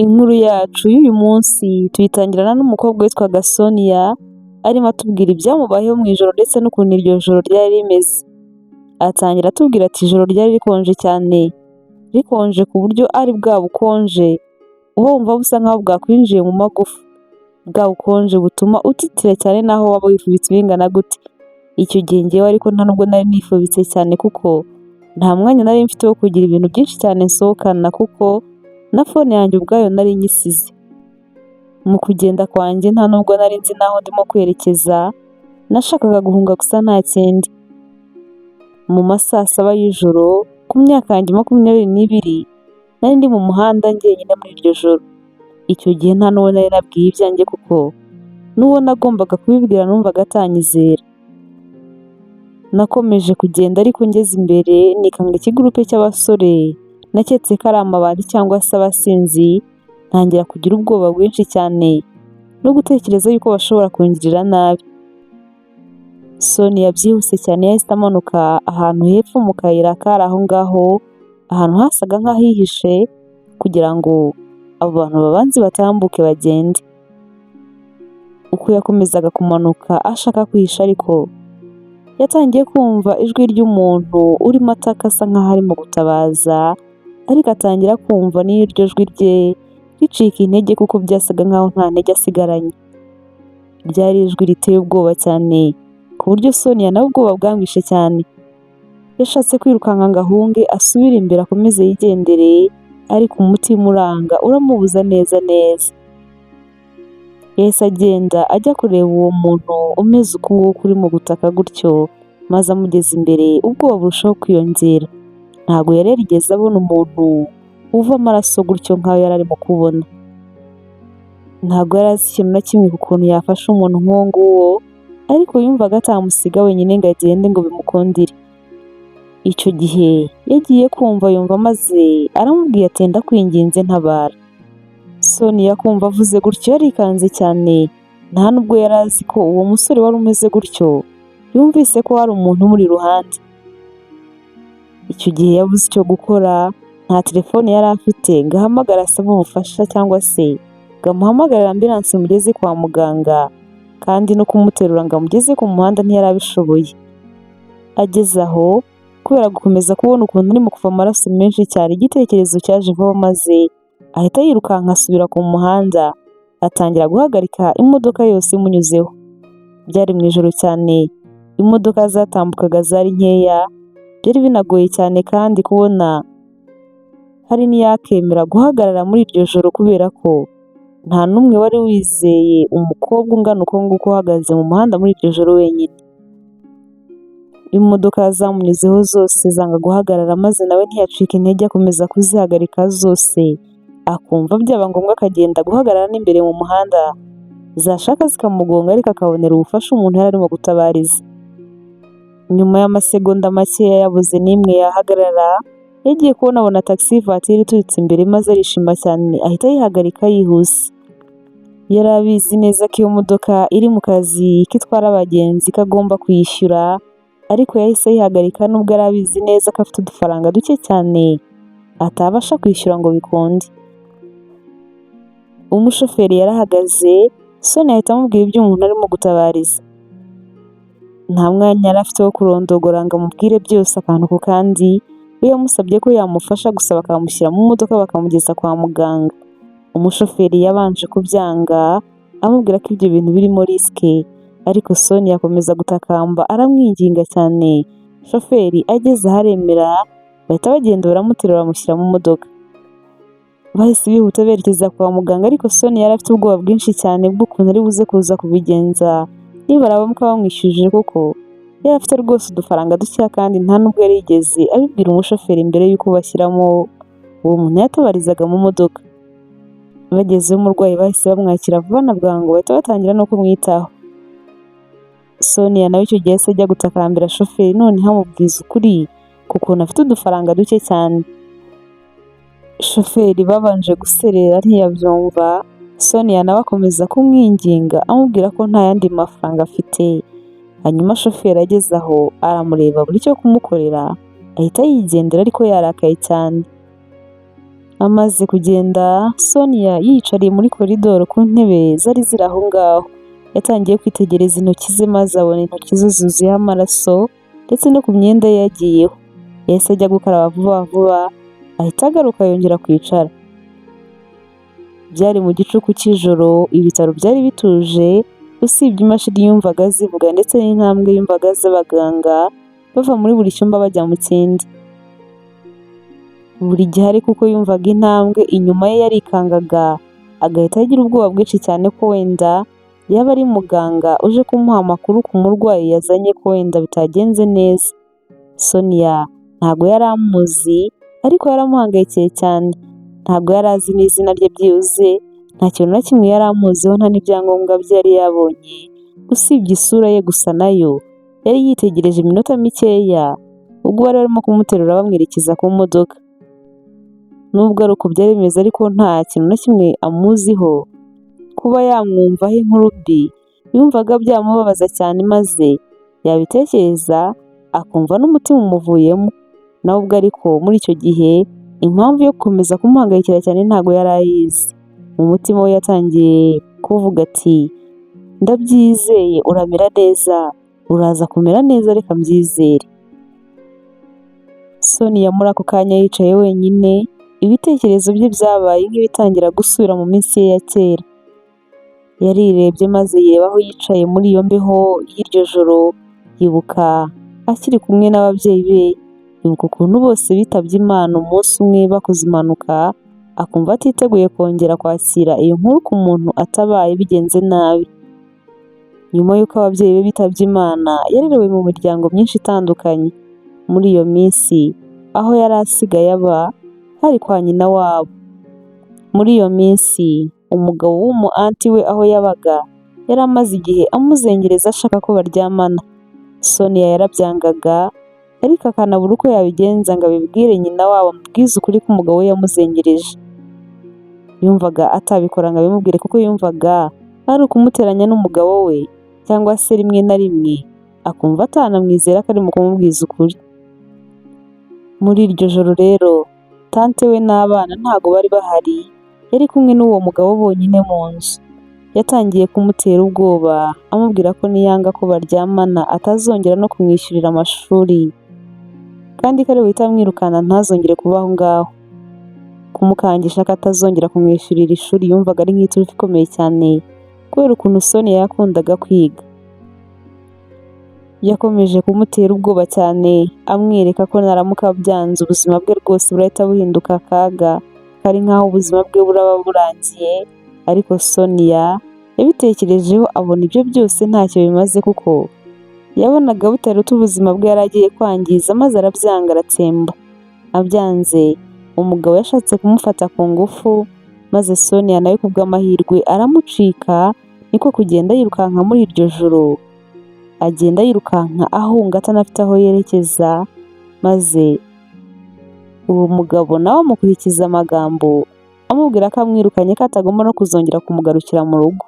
Inkuru yacu y'uyu munsi tuyitangirana n'umukobwa witwaga Sonia, arimo atubwira ibyamubayeho mu ijoro ndetse n'ukuntu iryo joro ryari rimeze. Atangira atubwira ati ijoro ryari rikonje cyane, rikonje ku buryo ari bwa bukonje uba wumva busa nkaho bwakwinjiye mu magufa, bwa bukonje butuma utitira cyane naho waba wifubitse ibingana gute. Icyo gihe njyewe ariko nta nubwo nari nifubitse cyane kuko nta mwanya nari mfite wo kugira ibintu byinshi cyane nsohokana, kuko na fone yanjye ubwayo nari nyisize. Mu kugenda kwanjye nta nubwo nari nzi naho ndimo kwerekeza, nashakaga guhunga gusa nta kindi. Mu ma saa saba y'ijoro ku myaka yanjye 22 nari ndi mu muhanda njyenyine muri iryo joro. Icyo gihe nta n'uwo nari nabwiye ibyanjye kuko n'uwo nagombaga kubibwira numvaga atanyizera. Nakomeje kugenda ariko ngeze imbere nikanga ikigurupe cy'abasore naketse ko ari amabandi cyangwa se abasinzi, ntangira kugira ubwoba bwinshi cyane no gutekereza yuko bashobora kungirira nabi. Sonia byihuse cyane yahise amanuka ahantu hepfo mu kayira kari aho ngaho, ahantu hasaga nk'ahihishe kugira ngo abo bantu babanze batambuke bagende. Uko yakomezaga kumanuka ashaka kwihisha ariko yatangiye kumva ijwi ry'umuntu urimo ataka asa nkaho arimo gutabaza, ariko atangira kumva n'iryo jwi rye ricika intege kuko byasaga nkaho nta ntege asigaranye. Ryari ijwi riteye ubwoba cyane ku buryo Sonia nawe ubwoba bwamwishe cyane. Yashatse kwirukanka ngo ahunge asubire imbere akomeze yigendere, ariko umutima uranga uramubuza neza neza. Yahise agenda ajya kureba uwo muntu umeze uku nguku urimo gutaka gutyo, maze amugeze imbere ubwoba burushaho kwiyongera. Ntabwo yari yarigeze abona umuntu uva amaraso gutyo nk'aho yari arimo kubona. Ntabwo yari azi ikintu na kimwe ku kuntu yafasha umuntu nk'uwo nguwo, ariko yumvaga atamusiga wenyine ngo agende ngo bimukundire. Icyo gihe yagiye kumva yumva maze aramubwiye ati ndakwinginze ntabara. Sonia kumva avuze gutyo yarikanze cyane, nta nubwo yari azi ko uwo musore wari umeze gutyo yumvise ko hari umuntu umuri iruhande. Icyo gihe yabuze icyo gukora, nta telefone yari afite ngo ahamagare asabe ubufasha cyangwa se ngo amuhamagarire ambulance imugeze kwa muganga, kandi no kumuterura ngo amugeze ku muhanda ntiyari abishoboye. Ageze aho kubera gukomeza kubona ukuntu arimo kuva amaraso menshi cyane, igitekerezo cyaje vuba maze ahita yirukanka asubira ku muhanda, atangira guhagarika imodoka yose imunyuzeho. Byari mu ijoro cyane, imodoka zatambukaga zari nkeya, byari binagoye cyane kandi kubona hari n'iyakemera guhagarara muri iryo joro kubera ko nta n'umwe wari wizeye umukobwa ungana uko nguko uhagaze mu muhanda muri iryo joro wenyine. Imodoka zamunyuzeho zose zanga guhagarara, maze nawe ntiyacika intege akomeza kuzihagarika zose, akumva byaba ngombwa akagenda guhagarara n'imbere mu muhanda, zashaka zikamugonga ariko akabonera ubufasha umuntu yari arimo gutabariza. Nyuma y'amasegonda makeya yabuze n'imwe yahagarara, yagiye kubona taxi voiture ituritse imbere maze arishima cyane ahita yihagarika yihuse. Yari abizi neza ko iyo modoka iri mu kazi kitwara abagenzi kagomba kuyishyura, ariko yahise yihagarika nubwo yari abizi neza ko afite udufaranga duke cyane atabasha kwishyura ngo bikunde. Umushoferi yarahagaze, Sonia ahita amubwira ibyo umuntu arimo gutabariza. Nta mwanya yari afite wo kurondogora ngo amubwire byose akantu ku kandi, we yamusabye ko yamufasha gusa bakamushyira mu modoka bakamugeza kwa muganga. Umushoferi yabanje kubyanga amubwira ko ibyo bintu birimo risike, ariko Sonia akomeza gutakamba aramwinginga cyane. Shoferi ageze aharemera bahita bagenda baramuterura bamushyira mu modoka. Bahise bihuta berekeza kwa muganga, ariko Sonia yari afite ubwoba bwinshi cyane bw'ukuntu ari buze kuza kubigenza niba baramuka bamwishyuje, kuko yari afite rwose udufaranga dukeya kandi nta nubwo yari yigeze abibwira umushoferi mbere y'uko bashyiramo uwo muntu yatabarizaga mu modoka. Bagezeho umurwayi bahise bamwakira vuba na bwangu bahita batangira no kumwitaho. Sonia nawe icyo gihe ajya gutakambira shoferi noneho amubwiza ukuri ku kuntu afite udufaranga duke cyane. Shoferi babanje guserera ntiyabyumva, Sonia nawe akomeza kumwinginga amubwira ko nta yandi mafaranga afite. Hanyuma shoferi ageze aho aramureba buri cyo kumukorera ahita yigendera ariko yarakaye cyane. Amaze kugenda, Sonia yiyicariye muri koridoro ku ntebe zari ziri aho ngaho. Yatangiye kwitegereza intoki ze maze abona intoki ze zuzuyeho amaraso ndetse no ku myenda ye yagiyeho. Yahise ajya gukaraba vuba vuba, ahita agaruka yongera kwicara. Byari mu gicuku cy'ijoro, ibitaro byari bituje, usibye imashini yumvaga zivuga ndetse n'intambwe yumvaga z'abaganga bava muri buri cyumba bajya mu kindi. Buri gihe ariko uko yumvaga intambwe inyuma ye yarikangaga, agahita agira ubwoba bwinshi cyane ko wenda yaba ari muganga uje kumuha amakuru ku murwayi yazanye ko wenda bitagenze neza. Sonia ntabwo yari amuzi ariko yaramuhangayikiye cyane. Ntabwo yari azi n'izina rye byibuze, nta kintu na kimwe yari amuziho, nta n'ibyangombwa bye yari yabonye, usibye isura ye gusa nayo yari yitegereje iminota mikeya ubwo bari barimo kumuterura bamwerekeza ku modoka. Nubwo ari uko byari bimeze ariko nta kintu na kimwe amuziho, kuba yamwumvaho inkuru mbi yumvaga byamubabaza cyane maze yabitekereza akumva n'umutima umuvuyemo. Nawe ubwo ariko muri icyo gihe impamvu yo gukomeza kumuhangayikira cyane ntabwo yari ayizi. Mu mutima we yatangiye kuvuga ati ndabyizeye uramera neza, uraza kumera neza, reka mbyizere. Sonia muri ako kanya yicaye wenyine, ibitekerezo bye byabaye nk'ibitangira gusubira mu minsi ye ya kera. Yarirebye maze yireba aho yicaye muri iyo mbeho y'iryo joro, yibuka akiri kumwe n'ababyeyi be, yibuka ukuntu bose bitabye Imana umunsi umwe bakoze impanuka, akumva atiteguye kongera kwakira iyo nkuru ku muntu atabaye bigenze nabi. Nyuma y'uko ababyeyi be bitabye Imana, yarerewe mu miryango myinshi itandukanye. Muri iyo minsi aho yari asigaye aba hari kwa nyina wabo. Muri iyo minsi umugabo w'umu anti we aho yabaga yari amaze igihe amuzengereza ashaka ko baryamana. Sonia yarabyangaga ariko akanabura uko yabigenza ngo abibwire nyina wabo, amubwize ukuri ko umugabo we yamuzengereje. Yumvaga atabikora ngo abimubwire kuko yumvaga ari ukumuteranya n'umugabo we, cyangwa se rimwe na rimwe akumva atanamwizera ko ari mu kumubwiza ukuri. Muri iryo joro rero tante we n'abana ntago bari bahari, yari kumwe n'uwo mugabo bonyine mu nzu. Yatangiye kumutera ubwoba amubwira ko niyanga ko baryamana atazongera no kumwishyurira amashuri, kandi ko ari buhite amwirukana ntazongere kuba aho ngaho. Kumukangisha ko atazongera kumwishyurira ishuri yumvaga ari nk'iturufu ikomeye cyane kubera ukuntu Sonia yakundaga kwiga. Yakomeje kumutera ubwoba cyane amwereka ko naramuka byanze ubuzima bwe rwose burahita buhinduka akaga, kari nk'aho ubuzima bwe buraba burangiye. Ariko Sonia yabitekerejeho abona ibyo byose ntacyo bimaze kuko yabonaga butaruta ubuzima bwe yari agiye kwangiza, maze arabyanga aratsemba. Abyanze umugabo yashatse kumufata ku ngufu, maze Sonia nawe ku bw'amahirwe aramucika, niko kugenda yirukanka muri iryo joro. Agenda yirukanka ahunga atanafite aho yerekeza, maze uwo mugabo nawe amukurikiza amagambo amubwira ko amwirukanye ko atagomba no kuzongera kumugarukira mu rugo.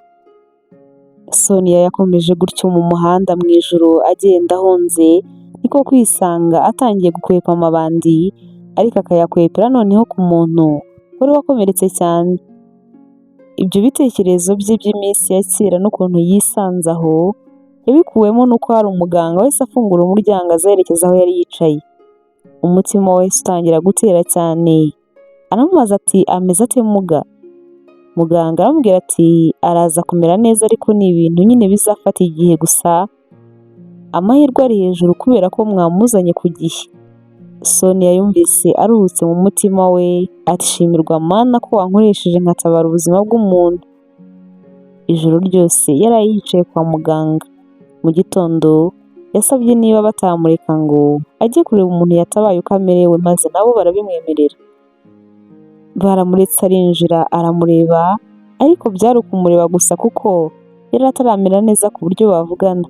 Sonia yakomeje gutyo mu muhanda mu ijoro agenda ahunze, niko kwisanga atangiye gukwepa amabandi, ariko akayakwepera noneho ku muntu wari wakomeretse cyane. Ibyo bitekerezo bye by'iminsi ya kera n'ukuntu yisanze aho yabikuwemo n'uko hari umuganga wahise afungura umuryango azerekeza aho yari yicaye. Umutima we utangira gutera cyane, aramubaza ati ameze ate muga? Muganga aramubwira ati araza kumera neza ariko ni ibintu nyine bizafata igihe gusa, amahirwe ari hejuru kubera ko mwamuzanye ku gihe. Sonia yumvise aruhutse mu mutima we, ati shimirwa Mana ko wankoresheje nkatabara ubuzima bw'umuntu. Ijoro ryose yari yicaye kwa muganga. Mu gitondo yasabye niba batamureka ngo ajye kureba umuntu yatabaye uko amerewe, maze nabo barabimwemerera. Baramuretse arinjira aramureba, ariko byari ukumureba gusa kuko yari ataramera neza ku buryo bavugana.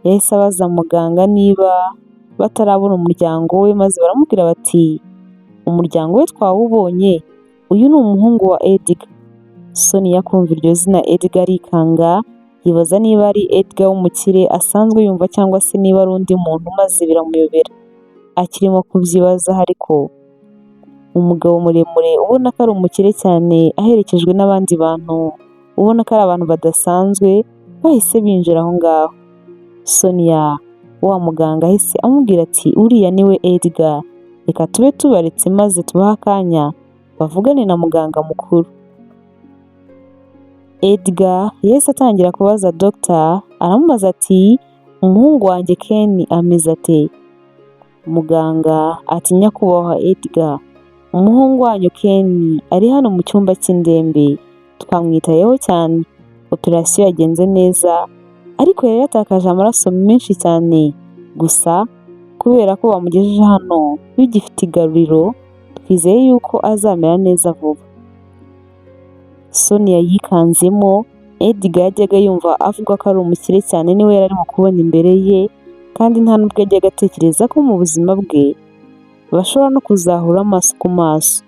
Yahise abaza muganga niba batarabona umuryango we, maze baramubwira bati umuryango we twawubonye, uyu ni umuhungu wa Edgar. Sonia kumva iryo zina Edgar arikanga, yibaza niba ari Edgar w'umukire asanzwe yumva cyangwa se niba ari undi muntu, maze biramuyobera. Akirimo kubyibaza ariko umugabo muremure ubona ko ari umukire cyane aherekejwe n'abandi bantu ubona ko ari abantu badasanzwe bahise binjira aho ngaho. Sonia wa muganga ahise amubwira ati uriya niwe Edgar, reka tube tubaretse maze tubahe akanya bavugane na muganga mukuru. Edgar yahise atangira kubaza Dr. aramubaza ati umuhungu wanjye Ken ameze ate? Muganga ati nyakubahwa Edgar, umuhungu wanyu Ken ari hano mu cyumba cy'indembe, twamwitayeho cyane, operasiyo yagenze neza ariko yari yatakaje amaraso menshi cyane, gusa kubera ko bamugejeje hano bigifite igaruriro twizeye yuko azamera neza vuba. Sonia yikanzemo, Edgar yajyaga yumva avuga ko ari umukire cyane niwe yari arimo kubona imbere ye, kandi nta n'ubwo yajyaga atekereza ko mu buzima bwe bashobora no kuzahura amaso ku maso.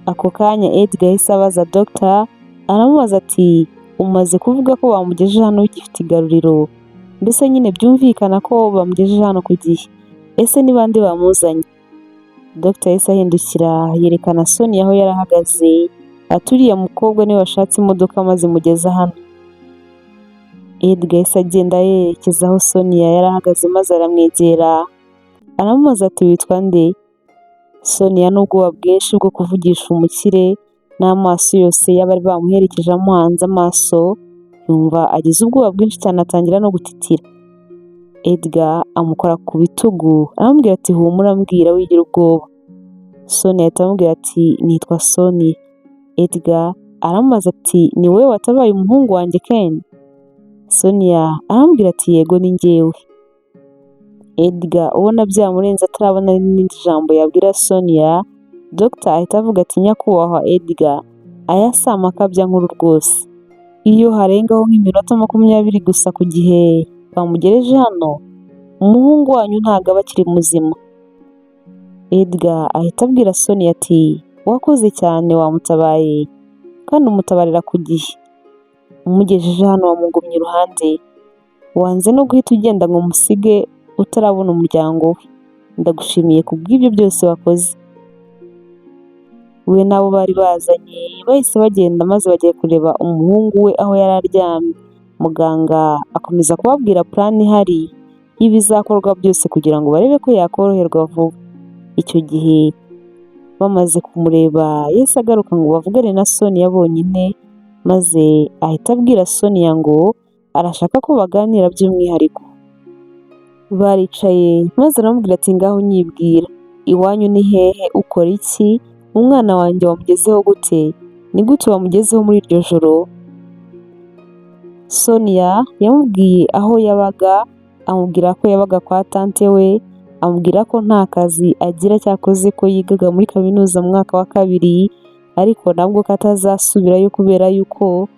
Ako kanya Edgar yahise abaza Dr. aramubaza ati umaze kuvuga ko bamugejeje hano bigifite igaruriro, mbese nyine byumvikana ko bamugejeje hano ku gihe, ese ni bande bamuzanye? Dr. yahise ahindukira yerekana Sonia aho yari ahagaze ati uriya mukobwa niwe washatse imodoka maze imugeza hano. Edgar yahise agenda yerekeza aho Sonia yari ahagaze maze aramwegera aramubaza ati witwa nde? Sonia n'ubwoba bwinshi bwo kuvugisha umukire n'amaso yose y'abari bamuherekeje amuhanze amaso, yumva agize ubwoba bwinshi cyane atangira no gutitira. Edgar amukora ku bitugu aramubwira ati humura mbwira wigira ubwoba. Sonia ahita amubwira ati nitwa Sonia. Edgar aramubaza ati ni wowe watabaye umuhungu wanjye Ken? Sonia aramubwira ati yego ni njyewe. Edgar ubona byamurenze atarabona n'irindi jambo yabwira Sonia, Dr. ahita avuga ati nyakubahwa Edgar, aya si amakabya nkuru rwose, iyo harengaho nk'iminota 20 gusa ku gihe bamugereje hano umuhungu wanyu ntabwo aba akiri muzima. Edgar ahita abwira Sonia ati wakoze cyane wamutabaye kandi umutabarira ku gihe, umugejeje hano wamugumye iruhande, wanze no guhita ugenda ngo musige utarabona umuryango we, ndagushimiye kubw'ibyo byose wakoze. We nabo bari bazanye bahise bagenda maze bagiye kureba umuhungu we aho yari aryamye. Muganga akomeza kubabwira plan ihari y'ibizakorwa byose kugira ngo barebe ko yakoroherwa vuba. Icyo gihe bamaze kumureba yahise agaruka ngo bavugane na Sonia bonyine, maze ahita abwira Sonia ngo arashaka ko baganira by'umwihariko. Baricaye maze aramubwira ati ngaho nyibwira, iwanyu ni hehe, ukora iki, umwana wanjye wamugezeho gute, ni gute wamugezeho muri iryo joro? Sonia yamubwiye aho yabaga, amubwira ko yabaga kwa tante we, amubwira ko nta kazi agira cyakoze ko yigaga muri kaminuza mu mwaka wa 2 ariko nabwo katazasubirayo kubera yuko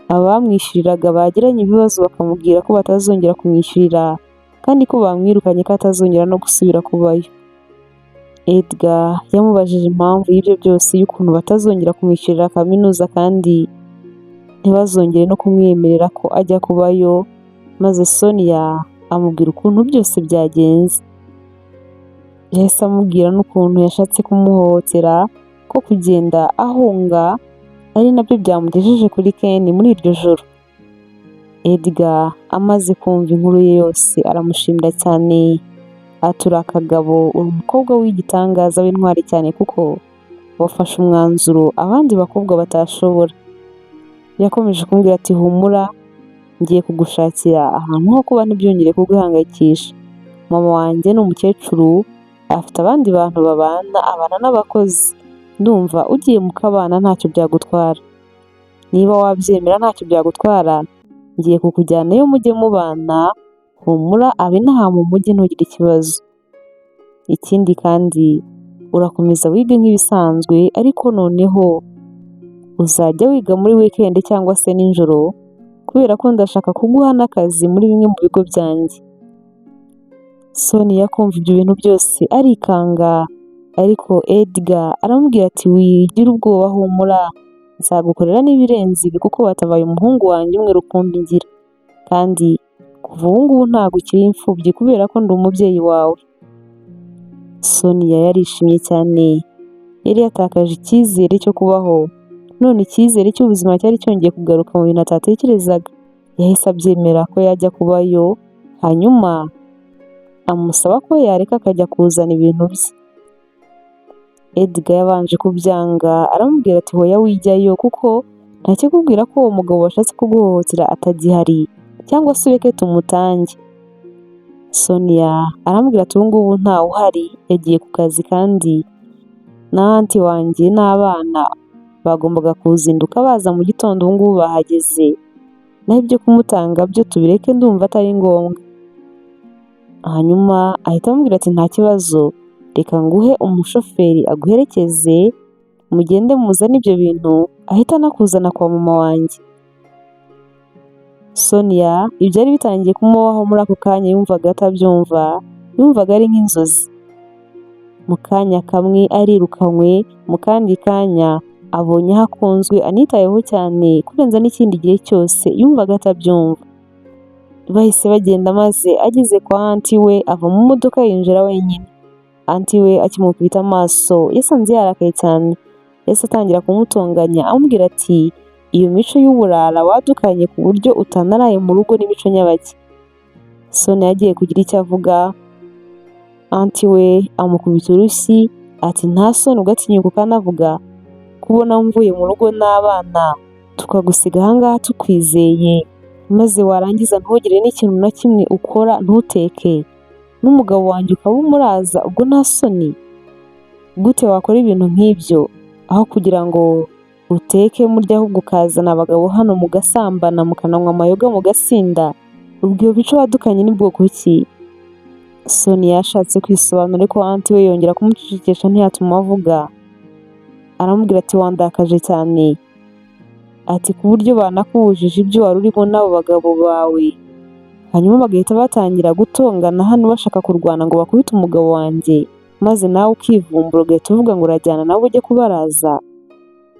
abamwishyuriraga bagiranye ibibazo bakamubwira ko batazongera kumwishyurira kandi ko bamwirukanye ko atazongera no gusubira kubayo. Edgar yamubajije impamvu y'ibyo byose y'ukuntu batazongera kumwishyurira kaminuza kandi ntibazongere no kumwemerera ko ajya kubayo, maze Sonia amubwira ukuntu byose byagenze. Yahise amubwira n'ukuntu yashatse kumuhohotera ko kugenda ahunga ari nabyo byamugejeje kuri Ken muri iryo joro. Edgar amaze kumva inkuru ye yose aramushimira cyane, atura akagabo, uri umukobwa w'igitangaza w'intwari cyane kuko wafashe umwanzuro abandi bakobwa batashobora. Yakomeje kumbwira ati humura, ngiye kugushakira ahantu ho kuba ntibyongere kuguhangayikisha. Mama wanjye ni umukecuru, afite abandi bantu abana n'abakozi, ndumva ugiye mukabana ntacyo byagutwara. Niba wabyemera ntacyo byagutwara, ngiye kukujyanayo mujye mubana, humura abe n'aha mu mujyi ntugire ikibazo. Ikindi kandi urakomeza wige nk'ibisanzwe ariko noneho uzajya wiga muri weekend cyangwa se nijoro kubera ko ndashaka kuguha n'akazi muri bimwe mu bigo byanjye. Sonia kumva ibyo bintu byose arikanga, ariko Edgar aramubwira ati wigira ubwoba humura, nzagukorera n'ibirenze ibi kuko watabaye umuhungu wanjye umwe rukumbi ngira, kandi kuva ubu ngubu ntabwo ukiri imfubyi kubera ko ndi umubyeyi wawe. Sonia yarishimye cyane yari yatakaje icyizere cyo kubaho, none icyizere cy'ubuzima cyari cyongeye kugaruka mu bintu atatekerezaga. Yahise abyemera ko yajya kubayo, hanyuma amusaba ko yareka akajya kuzana ibintu bye. Edgar yabanje kubyanga, aramubwira ati hoya wijyayo kuko ntakikubwira ko uwo mugabo washatse kuguhohotera atagihari, cyangwa se ureke tumutange. Sonia aramubwira ati ubu ngubu ntawe uhari, yagiye ku kazi kandi na anti wanjye n'abana bagombaga kuzinduka baza mu gitondo, ubu ngubu bahageze, naho ibyo kumutanga byo tubireke ndumva atari ngombwa. Hanyuma ahita amubwira ati nta kibazo, reka nguhe umushoferi aguherekeze, mugende muzane ibyo bintu, ahita anakuzana kwa mama wanjye. Sonia ibyari bitangiye kumubaho muri ako kanya yumvaga atabyumva, yumvaga ari nk'inzozi. Mu kanya kamwe arirukanwe, mu kandi kanya abonye aho akunzwe anitayeho cyane kurenza n'ikindi gihe cyose, yumvaga atabyumva. Bahise bagenda maze ageze kwa anti we ava mu modoka yinjira wenyine. Anti we akimukubita amaso yasanze yarakaye cyane, yahise atangira kumutonganya amubwira ati iyo mico y'uburara wadukanye ku buryo utanaraye mu rugo n'imico nyabaki. Sonia yagiye kugira icyo avuga, anti we amukubita urushyi ati nta soni ugatinyuka ukanavuga, kubona mvuye mu rugo n'abana tukagusiga ahangaha tukwizeye, maze warangiza ntugire n'ikintu na kimwe ukora, ntuteke n'umugabo wanjye ukaba umuraza, ubwo nta soni? Gute wakora ibintu nk'ibyo aho kugira ngo uteke murya, ahubwo ukazana abagabo hano mugasambana mukananywa amayoga mugasinda? Ubwo iyo mico wadukanye ni bwoko ki? Sonia yashatse kwisobanura ariko anti we yongera kumucecekesha ntiyatuma avuga. Aramubwira ati wandakaje cyane, ati ku buryo banakubujije ibyo wari urimo n'abo bagabo bawe, hanyuma bagahita batangira gutongana hano bashaka kurwana ngo bakubite umugabo wanjye, maze nawe ukivumbura ugahita uvuga ngo urajyana nabo ujye kubaraza.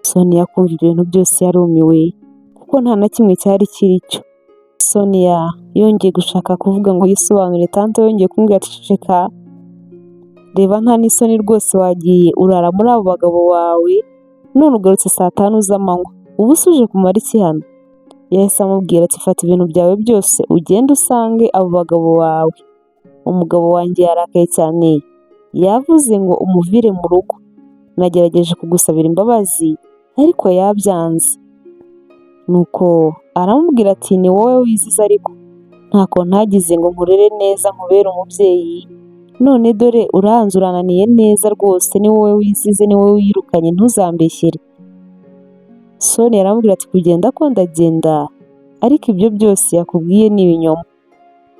Sonia kumva ibyo bintu byose yarumiwe kuko nta na kimwe cyari kiri cyo. Sonia yongeye gushaka kuvuga ngo yisobanure, tante yongeye kumubwira ati ceceka, reba nta n'isoni rwose, wagiye urara muri abo bagabo bawe none ugarutse saa 5 z'amanywa, ubu se uje kumara iki hano? Yahise amubwira ati fata ibintu byawe byose ugende usange abo bagabo bawe. Umugabo wanjye yarakaye cyane, yavuze ngo umuvire mu rugo, nagerageje kugusabira imbabazi ariko yabyanze. Nuko aramubwira ati ni wowe wizize, ariko ntako ntagize ngo nkurere neza nkubere umubyeyi, none dore uranze urananiye neza rwose, ni wowe wizize, ni wowe wirukanye, ntuzambeshyere. Sonia aramubwira ati kugenda ko ndagenda, ariko ibyo byose yakubwiye ni ibinyoma.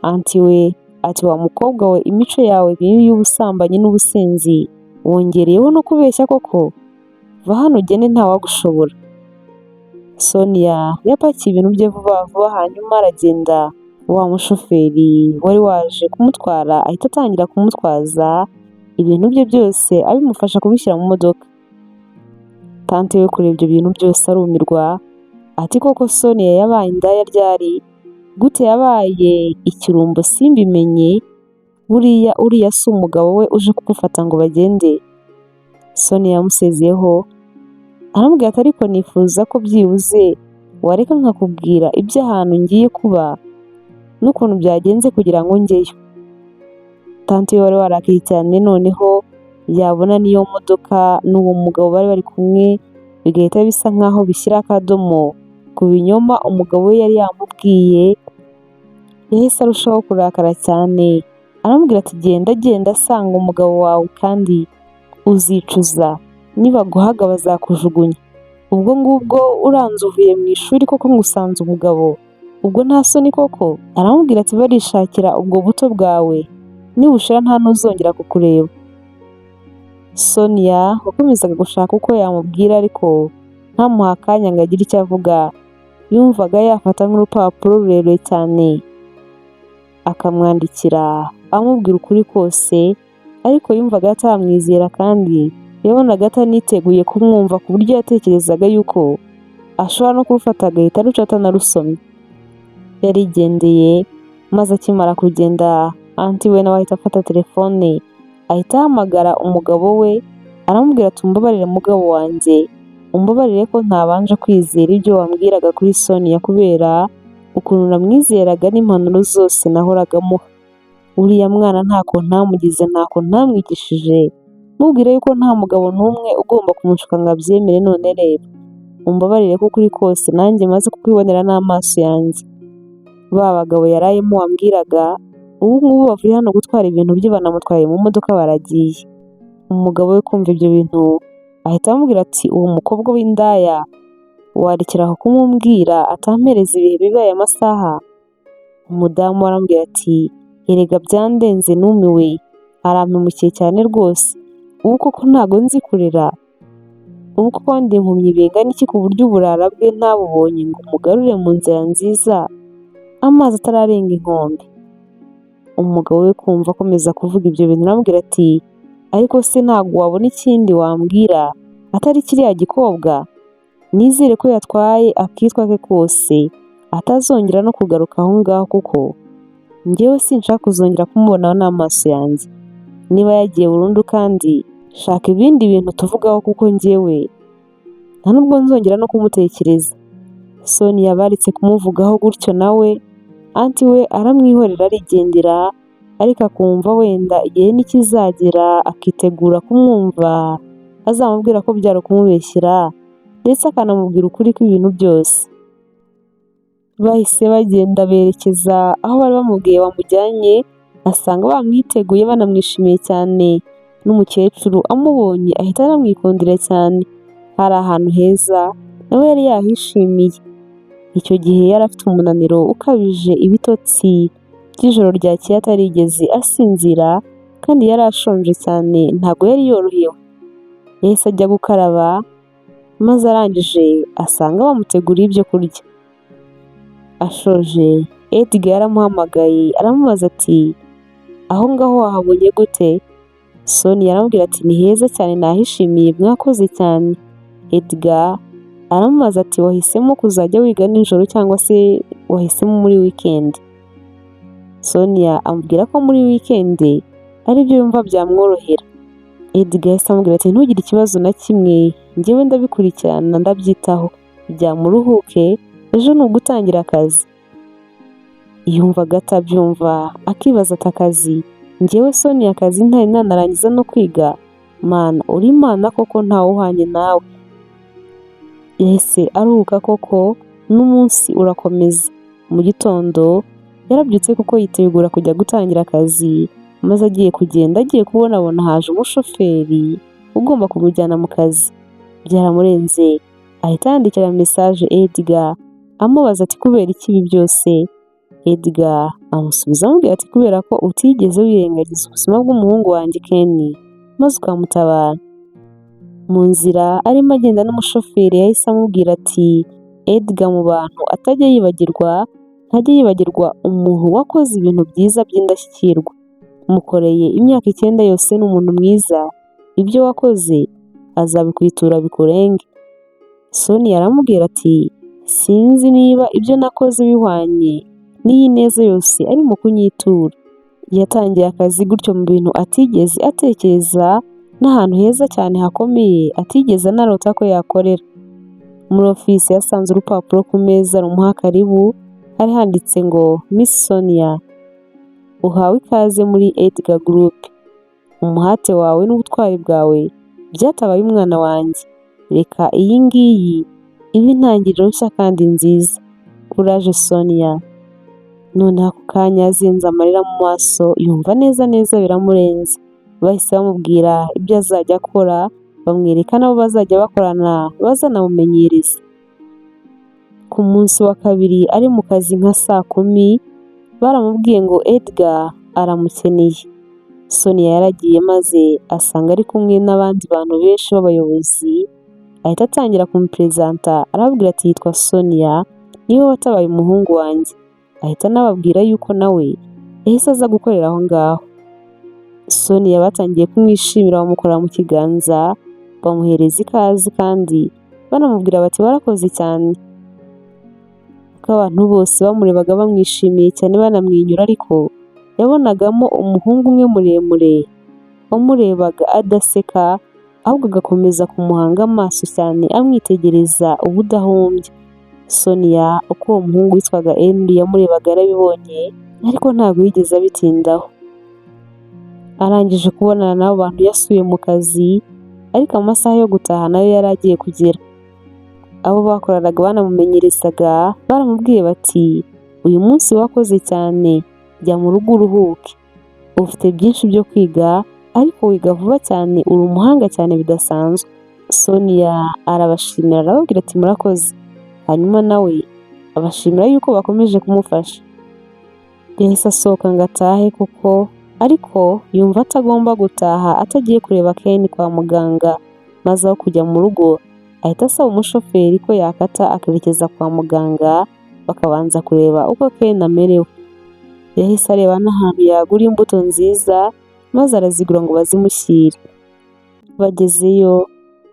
Anti we ati wa mukobwa we, imico yawe mibi y'ubusambanyi n'ubusinzi wongereyeho no kubeshya koko, va hano ugende ntawagushobora. Sonia yapakiye ibintu bye vuba vuba, hanyuma aragenda. Wa mushoferi wari waje kumutwara ahita atangira kumutwaza ibintu bye byose, abimufasha kubishyira mu modoka. Tante we kuri ibyo bintu byose arumirwa, ati koko Sonia yabaye indaya ryari? Gute yabaye ikirumbo simbimenye? Uriya si umugabo we uje kumufata ngo bagende? Sonia yamusezeyeho, aramubwira ati ariko nifuza ko byibuze wareka nkakubwira iby'ahantu ngiye kuba n'ukuntu byagenze kugira ngo njyeyo. Tante we wari warakaye cyane, noneho yabona niyo modoka n'uwo mugabo bari bari kumwe bigahita bisa nkaho bishyira akadomo ku binyoma umugabo we yari yamubwiye. Yahise arushaho kurakara cyane, aramubwira ati genda asanga umugabo wawe kandi uzicuza, nibaguhaga bazakujugunya. Ubwo ngubwo uranze uvuye mu ishuri koko ngusanze umugabo, ubwo nta soni koko? Aramubwira ati barishakira ubwo buto bwawe, nibushira nta n'uzongera kukureba. Sonia wakomezaga gushaka uko yamubwira ariko ntamuha akanya ngo agire icyo avuga, yumvaga yafata nk'urupapuro rurerure cyane akamwandikira amubwira ukuri kose, ariko yumvaga atamwizera kandi yabonaga ataniteguye kumwumva ku buryo yatekerezaga yuko ashobora no kurufata agahita aruca atanarusomye. Yarigendeye, maze akimara kugenda anti we nawe ahita afata telefone ahita ahamagara umugabo we aramubwira ati umbabarire mugabo wanjye, umbabarire ko ntabanje kwizera ibyo wambwiraga kuri Sonia kubera ukuntu namwizeraga n'impanuro zose nahoraga muha. Uriya mwana ntako ntamugize, ntako ntamwigishije, mubwire yuko nta mugabo n'umwe ugomba kumushuka ngo abyemere. None rero umbabarire ko ukuri kose nanjye maze kukwibonera n'amaso yanjye. Ba bagabo yarayemo wambwiraga ubu ngubu bavuye hano gutwara ibintu bye, banamutwaye mu modoka baragiye. Umugabo we kumva ibyo bintu ahita amubwira ati uwo mukobwa w'indaya warekeraho kumubwira atampereza ibihe bibi aya masaha? Umudamu arambwira ati erega byandenze numiwe, arampemukiye cyane rwose, ubu koko ntago nzi kurera, ubu koko ndi impumyi bingana iki ku buryo uburara bwe ntabubonye ngo umugarure mu nzira nziza amazi atararenga inkombe. Umugabo we kumva akomeza kuvuga ibyo bintu aramubwira ati ariko se ntabwo wabona ikindi wambwira atari kiriya gikobwa? Nizere ko yatwaye akitwa ke kose atazongera no kugaruka aho ngaho, kuko njyewe sinshaka kuzongera kumubona n'amaso yanjye. Niba yagiye burundu kandi shaka ibindi bintu tuvugaho, kuko njyewe nta nubwo nzongera no kumutekereza. Sonia baritse kumuvugaho gutyo nawe anti we aramwihorera arigendera, ariko akumva wenda igihe nikizagera akitegura kumwumva azamubwira ko byari ukumubeshyera, ndetse akanamubwira ukuri kw'ibintu byose. Bahise bagenda berekeza aho bari bamubwiye bamujyanye, asanga bamwiteguye banamwishimiye cyane. N'umukecuru amubonye ahita anamwikundira cyane. Hari ahantu heza nawe yari yahishimiye. Icyo gihe yari afite umunaniro ukabije, ibitotsi by'ijoro ryakeye atarigeze asinzira, kandi yari ashonje cyane, ntabwo yari yorohewe. Yahise ajya gukaraba, maze arangije asanga bamuteguriye ibyo kurya. Ashoje Edgar yaramuhamagaye aramubaza ati aho ngaho wahabonye gute? Sonia aramubwira ati ni heza cyane, nahishimiye, mwakoze cyane. Edgar aramubaza ati wahisemo kuzajya wiga nijoro cyangwa se wahisemo muri weekend? Sonia amubwira ko muri weekend ari byo yumva byamworohera. Edgar yahise amubwira ati ntugire ikibazo na kimwe, njyewe ndabikurikirana ndabyitaho, byamuruhuke, ejo ni ugutangira akazi. Yumvaga atabyumva akibaza ati akazi? Njyewe Sonia akazi ntari nanarangiza no kwiga? Mana uri Imana koko ntawe uhanye nawe. Yahise aruhuka koko, n'umunsi urakomeza. Mu gitondo yarabyutse kuko yitegura kujya gutangira akazi, maze agiye kugenda agiye kubona haje umushoferi ugomba kumujyana mu kazi. Byaramurenze ahita yandikira message Edgar amubaza ati kubera iki ibi byose? Edgar amusubiza amubwira ati kubera ko utigeze wirengagiza ubuzima bw'umuhungu wanjye Ken, maze ukamutabara. Mu nzira arimo agenda n'umushoferi yahise amubwira ati Edgar mu bantu atajya yibagirwa, ntajya yibagirwa umuntu wakoze ibintu byiza by'indashyikirwa. Mukoreye imyaka 9 yose, n'umuntu mwiza, ibyo wakoze azabikwitura bikurenge. Sonia aramubwira ati sinzi niba ibyo nakoze bihwanye n'iyi neza yose arimo kunyitura. Yatangiye akazi gutyo mu bintu atigeze atekereza, n'ahantu heza cyane hakomeye atigeze anarota ko yakorera. Muri ofisi yasanze urupapuro ku meza rumuha karibu, hari handitse ngo Miss Sonia, uhawe ikaze muri Edgar Group. Umuhate wawe n'ubutwari bwawe byatabaye umwana wanjye. Reka iyi ngiyi ibe intangiriro nshya kandi nziza. Courage Sonia. Noneho ako kanya yazinze amarira mu maso, yumva neza neza biramurenze. Bahise bamubwira ibyo azajya akora, bamwereka nabo bazajya bakorana bazanamumenyereza. Ku munsi wa kabiri ari mu kazi nka saa 10, baramubwiye ngo Edgar aramukeneye. Sonia yaragiye maze asanga ari kumwe n'abandi bantu benshi b'abayobozi, ahita atangira kumupresenta arababwira ati yitwa Sonia, niwe watabaye umuhungu wanjye. Ahita anababwira yuko nawe yahise aza gukorera aho ngaho. Sonia batangiye kumwishimira, bamukorera mu kiganza, bamuhereza ikaze kandi banamubwira bati warakoze cyane. Uko abantu bose bamurebaga bamwishimiye cyane banamwinyura, ariko yabonagamo umuhungu umwe muremure wamurebaga adaseka ahubwo agakomeza kumuhanga amaso cyane amwitegereza ubudahumbya. Sonia uko uwo muhungu witwaga Henry yamurebaga yarabibonye ariko ntabwo yigeze abitindaho. Arangije kubonana n'abo bantu yasuye mu kazi ariko amasaha yo gutaha nayo yari agiye kugera. Abo bakoranaga banamumenyerezaga baramubwiye bati uyu munsi wakoze cyane, jya mu rugo uruhuke, ufite byinshi byo kwiga ariko wiga vuba cyane, uri umuhanga cyane bidasanzwe. Sonia arabashimira arababwira ati murakoze, hanyuma nawe abashimira yuko bakomeje kumufasha. Yahise asohoka ngo atahe kuko ariko yumva atagomba gutaha atagiye kureba Ken kwa muganga, maze aho kujya mu rugo ahita asaba umushoferi ko yakata akerekeza kwa muganga bakabanza kureba uko Ken amerewe. Yahise areba n'ahantu yagura imbuto nziza maze arazigura ngo bazimushyire. Bagezeyo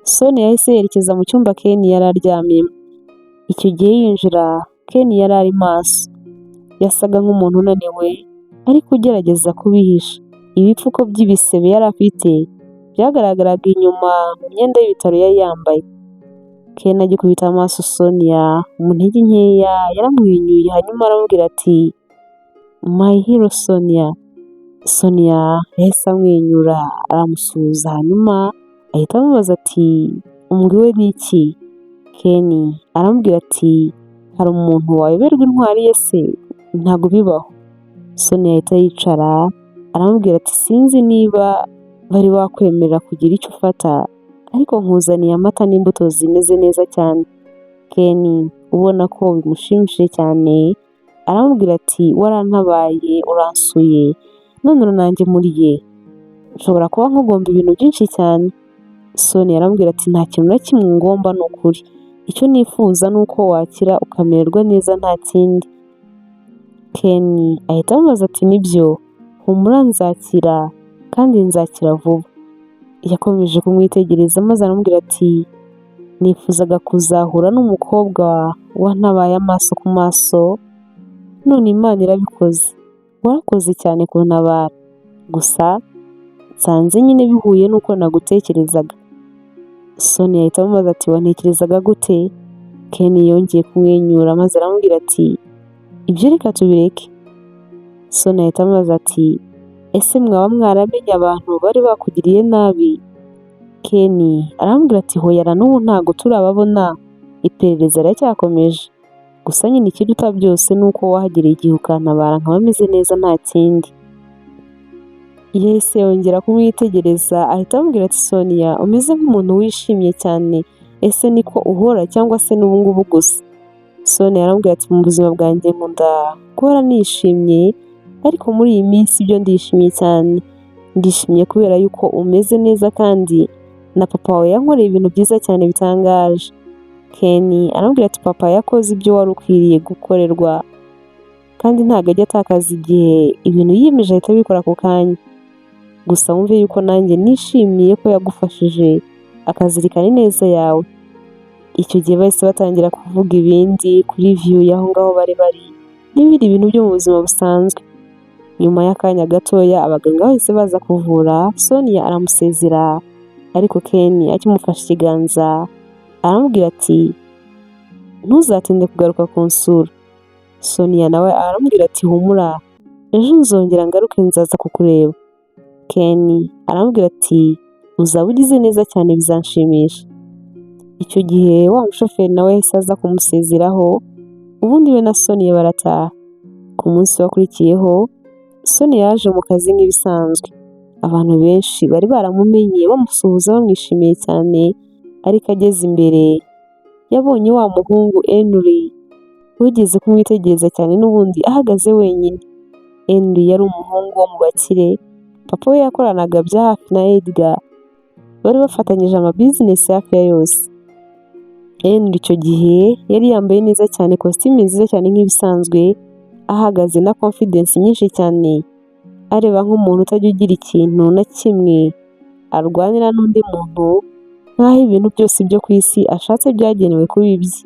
Sonia yahise yerekeza mu cyumba Ken yari aryamyemo. Icyo gihe yinjira Ken yari ari maso, yasaga nk'umuntu unaniwe ariko ugerageza kubihisha. Ibipfuko by'ibisebe yari afite byagaragaraga inyuma mu myenda y'ibitaro yari yambaye. Ken agikubita amaso Sonia mu ntege nkeya yaramwenyuye hanyuma aramubwira ati my hero Sonia. Sonia yahise amwenyura aramusuhuza hanyuma ahita amubaza ati umbwiwe n'iki? Ken aramubwira ati hari umuntu wayoberwa intwari ye se? Ntabwo bibaho. Sonia ahita yicara aramubwira ati sinzi niba bari wakwemerera kugira icyo ufata ariko nkuzaniye amata n'imbuto zimeze neza cyane. Ken ubona ko bimushimishije cyane aramubwira ati warantabaye uransuye none nanjye muriye, nshobora kuba nkugomba ibintu byinshi cyane. Sonia aramubwira ati nta kintu na kimwe ngomba, ni ukuri, icyo nifuza ni uko wakira ukamererwa neza nta kindi. Ken ahita amubaza ati nibyo, humura nzakira kandi nzakira vuba. Yakomeje kumwitegereza maze aramubwira ati nifuzaga kuzahura n'umukobwa wantabaye amaso ku maso, none Imana irabikoze, warakoze cyane kuntabara, gusa nsanze nyine bihuye n'uko nagutekerezaga. Sonia ahita amubaza ati wantekerezaga gute? Ken yongeye kumwenyura maze aramubwira ati ibyo reka tubireke. Sonia ahita amubaza ati ese mwaba mwaramenye abantu bari bakugiriye nabi? Ken aramubwira ati hoya n'ubu ntabwo turababona, iperereza riracyakomeje, gusa nyine ikiruta byose ni uko wahagereye igihe ukantabara nkaba meze neza nta kindi. Yahise yongera kumwitegereza ahita amubwira ati Sonia umeze nk'umuntu wishimye cyane, ese niko uhora cyangwa se n'ubu ngubu gusa? Sonia aramubwira ati mu buzima bwanjye nkunda guhora nishimye ariko muri iyi minsi byo ndishimye cyane, ndishimye kubera yuko umeze neza kandi na papa wawe yankoreye ibintu byiza cyane bitangaje. Ken aramubwira ati papa yakoze ibyo wari ukwiriye gukorerwa kandi ntabwo ajya atakaza igihe, ibintu yiyemeje ahita abikora ako kanya, gusa wumve yuko nanjye nishimiye ko yagufashije akazirikana ineza yawe. Icyo gihe bahise batangira kuvuga ibindi kuri view y'aho ngaho bari n'ibindi bintu byo mu buzima busanzwe. Nyuma y'akanya gatoya abaganga bahise baza kuvura Sonia aramusezera, ariko Ken akimufashe ikiganza aramubwira ati ntuzatinde kugaruka kunsura. Sonia nawe aramubwira ati humura, ejo nzongera ngaruke nzaza kukureba. Ken aramubwira ati uzaba ugize neza cyane bizanshimisha. Icyo gihe wa mushoferi nawe yahise aza kumusezeraho, ubundi we na Sonia barataha. Ku munsi wakurikiyeho Sonia yaje mu kazi nk'ibisanzwe, abantu benshi bari baramumenye bamusuhuza bamwishimiye cyane, ariko ageze imbere yabonye wa muhungu Henry wigeze kumwitegereza cyane n'ubundi ahagaze wenyine. Henry yari umuhungu wo mu bakire, papa we yakoranaga bya hafi na Edgar, bari bafatanyije amabizinesi hafi ya yose. Henry icyo gihe yari yambaye neza cyane, kositimu nziza cyane nk'ibisanzwe, ahagaze na confidence nyinshi cyane, areba nk'umuntu utajya ugira ikintu na kimwe arwanira n'undi muntu, nk'aho ibintu byose byo ku isi ashatse byagenewe kuba ibye.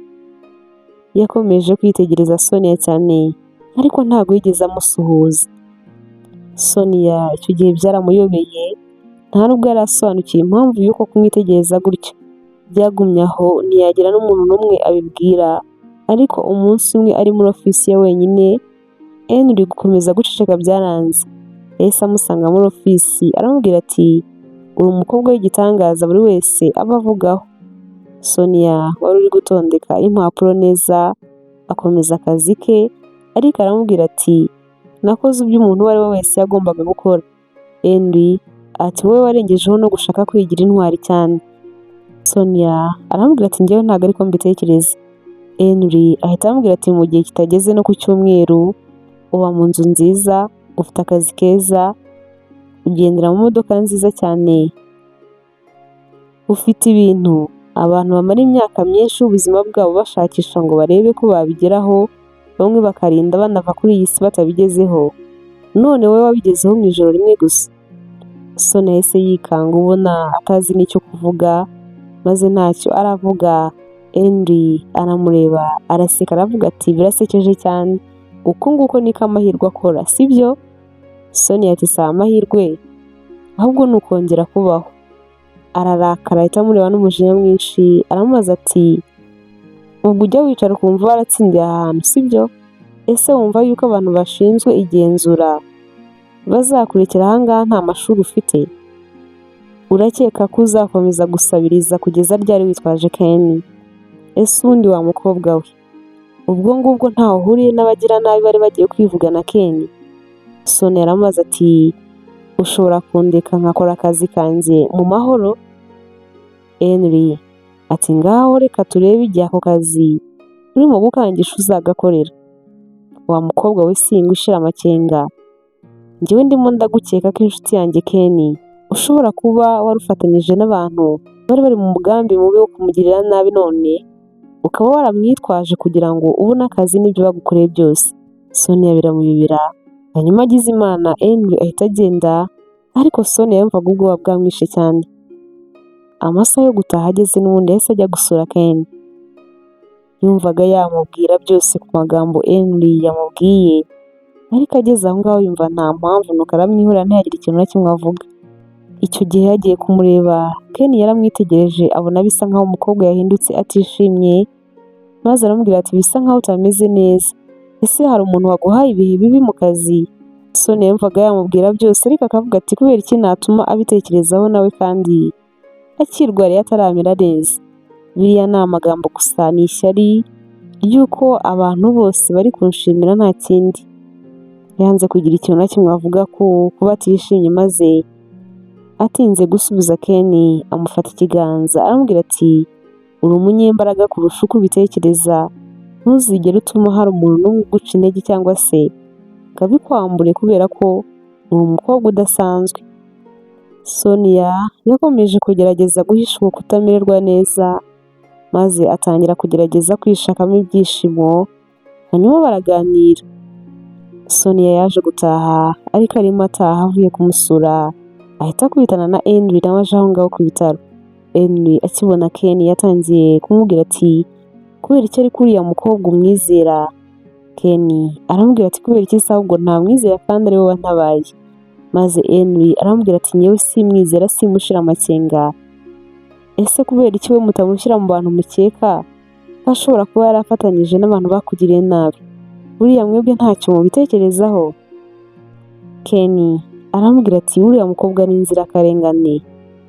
Yakomeje kwitegereza Sonia cyane ariko ntabwo yigeze amusuhuza. Sonia icyo gihe byaramuyobeye nta nubwo yari asobanukiwe impamvu y'uko kumwitegereza gutyo. Byagumye aho ntiyagira n'umuntu n'umwe abibwira, ariko umunsi umwe ari muri ofisi ye wenyine, Henry gukomeza guceceka byaranze. Yahise amusanga muri ofisi aramubwira ati uri umukobwa w'igitangaza buri wese aba avugaho. Sonia wari uri gutondeka impapuro neza akomeza akazi ke, ariko aramubwira ati nakoze ibyo umuntu uwo ari we wese yagombaga gukora. Henry ati wowe warengejeho no gushaka kwigira intwari cyane. Sonia aramubwira ati njyewe ntabwo ariko mbitekereza. Henry ahita amubwira ati mu gihe kitageze no ku cyumweru uba mu nzu nziza, ufite akazi keza, ugendera mu modoka nziza cyane, ufite ibintu abantu bamara imyaka myinshi y'ubuzima bwabo bashakisha ngo barebe ko babigeraho, bamwe bakarinda banava kuri iyi si batabigezeho, none wowe wabigezeho mu ijoro rimwe gusa. Sonia yahise yikanga ubona atazi n'icyo kuvuga, maze ntacyo aravuga. Henry aramureba araseka aravuga ati birasekeje cyane, uko nguko niko amahirwe akora sibyo? Sonia ati si amahirwe ahubwo ni ukongera kubaho. Ararakara ahita amureba n'umujinya mwinshi, aramubaza ati ubwo ujya wicara ukumva waratsindiye aha hantu sibyo? Ese wumva yuko abantu bashinzwe igenzura bazakurikira aha ngaha nta mashuri ufite? Urakeka ko uzakomeza gusabiriza kugeza ryari witwaje Ken? Ese ubundi wa mukobwa we, ubwo ngubwo ntaho uhuriye n'abagiranabi bari bagiye kwivugana Ken? Sonia aramubaza ati ushobora kundeka nkakora akazi kanjye mu mahoro? Henry ati ngaho reka turebe igihe ako kazi urimo gukangisha uzagakorera. Wa mukobwa we singushira amakenga, njyewe ndimo ndagukeka ko inshuti yanjye Ken ushobora kuba warufatanyije n'abantu bari bari mu mugambi mubi wo kumugirira nabi, none ukaba waramwitwaje kugira ngo ubone akazi n'ibyo bagukoreye byose. Sonia biramuyobera, hanyuma agize imana Henry ahita agenda, ariko Sonia yumvaga ubwoba bwamwishe cyane. Amasaha yo gutaha ageze n'ubundi yahise ajya gusura Ken. Yumvaga yamubwira byose ku magambo Henry yamubwiye, ariko ageze aho ngaho yumva nta mpamvu, nuko aramwihorera ntiyagire ikintu na kimwe avuga. Icyo gihe yagiye kumureba, Ken yaramwitegereje abona bisa nkaho umukobwa yahindutse atishimye, maze aramubwira ati bisa nkaho utameze neza, ese hari umuntu waguhaye ibihe bibi mu kazi? Sonia yumvaga yamubwira byose, ariko akavuga ati kubera iki natuma abitekerezaho nawe kandi akirwariye ataramera neza? Biriya ni amagambo gusa, ni ishyari ry'uko abantu bose bari kunshimira nta kindi. Yanze kugira ikintu na kimwe avuga ko kuba atishimye, maze atinze gusubiza Ken amufata ikiganza aramubwira ati uri umunyembaraga kurusha uko ubitekereza, ntuzigere utuma hari umuntu n'umwe uguca intege cyangwa se akabikwambure kubera ko uri umukobwa udasanzwe. Sonia yakomeje kugerageza guhisha uko kutamererwa neza, maze atangira kugerageza kwishakamo ibyishimo, hanyuma baraganira. Sonia yaje gutaha, ariko arimo ataha avuye kumusura ahita akubitana na Henry nawe aje aho ngaho ku bitaro. Henry akibona Ken yatangiye kumubwira ati kubera iki ari kuriya mukobwa umwizera? Ken aramubwira ati kubera iki se ahubwo ntamwizera kandi ari wowe wantabaye? Maze Henry aramubwira ati nyewe simwizera simushira amakenga. Ese kubera iki we mutamushyira mu bantu mukeka ko ashobora kuba yarafatanyije n'abantu bakugiriye nabi? Buriya mwebwe ntacyo mubitekerezaho? Ken aramubwira ati uriya mukobwa ni inzirakarengane,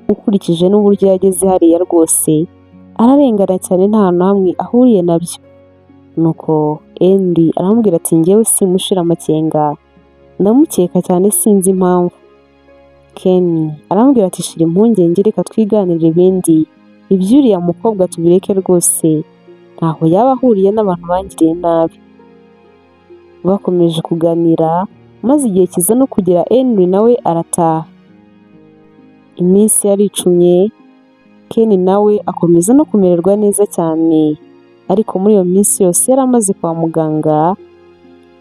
ukurikije n'uburyo yageze hariya rwose ararengana cyane, nta hantu hamwe ahuriye nabyo. Nuko Henry aramubwira ati njyewe simushira amakenga, ndamukeka cyane sinzi impamvu. Ken aramubwira ati shira impungenge reka twiganirire ibindi, iby'uriya mukobwa tubireke rwose, ntaho yaba ahuriye n'abantu bangiriye nabi. Bakomeje kuganira, maze igihe kiza no kugera Henry nawe arataha. Iminsi yaricumye, Ken nawe akomeza no kumererwa neza cyane, ariko muri iyo minsi yose yari amaze kwa muganga,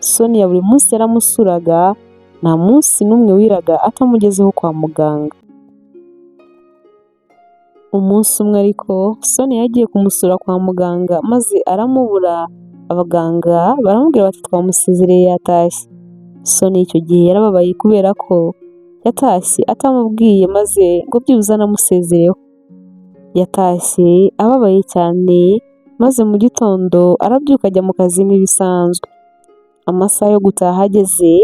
Sonia buri munsi yaramusuraga, nta munsi n'umwe wiraga atamugezeho kwa muganga. Umunsi umwe ariko Sonia yagiye kumusura kwa muganga, maze aramubura. Abaganga baramubwira bati twamusezereye yatashye. Sonia icyo gihe yarababaye kubera ko yatashye atamubwiye maze ngo byibuze anamusezereho. Yatashye ababaye cyane maze mu gitondo arabyuka ajya mu kazi nk'ibisanzwe. Amasaha yo gutaha ageze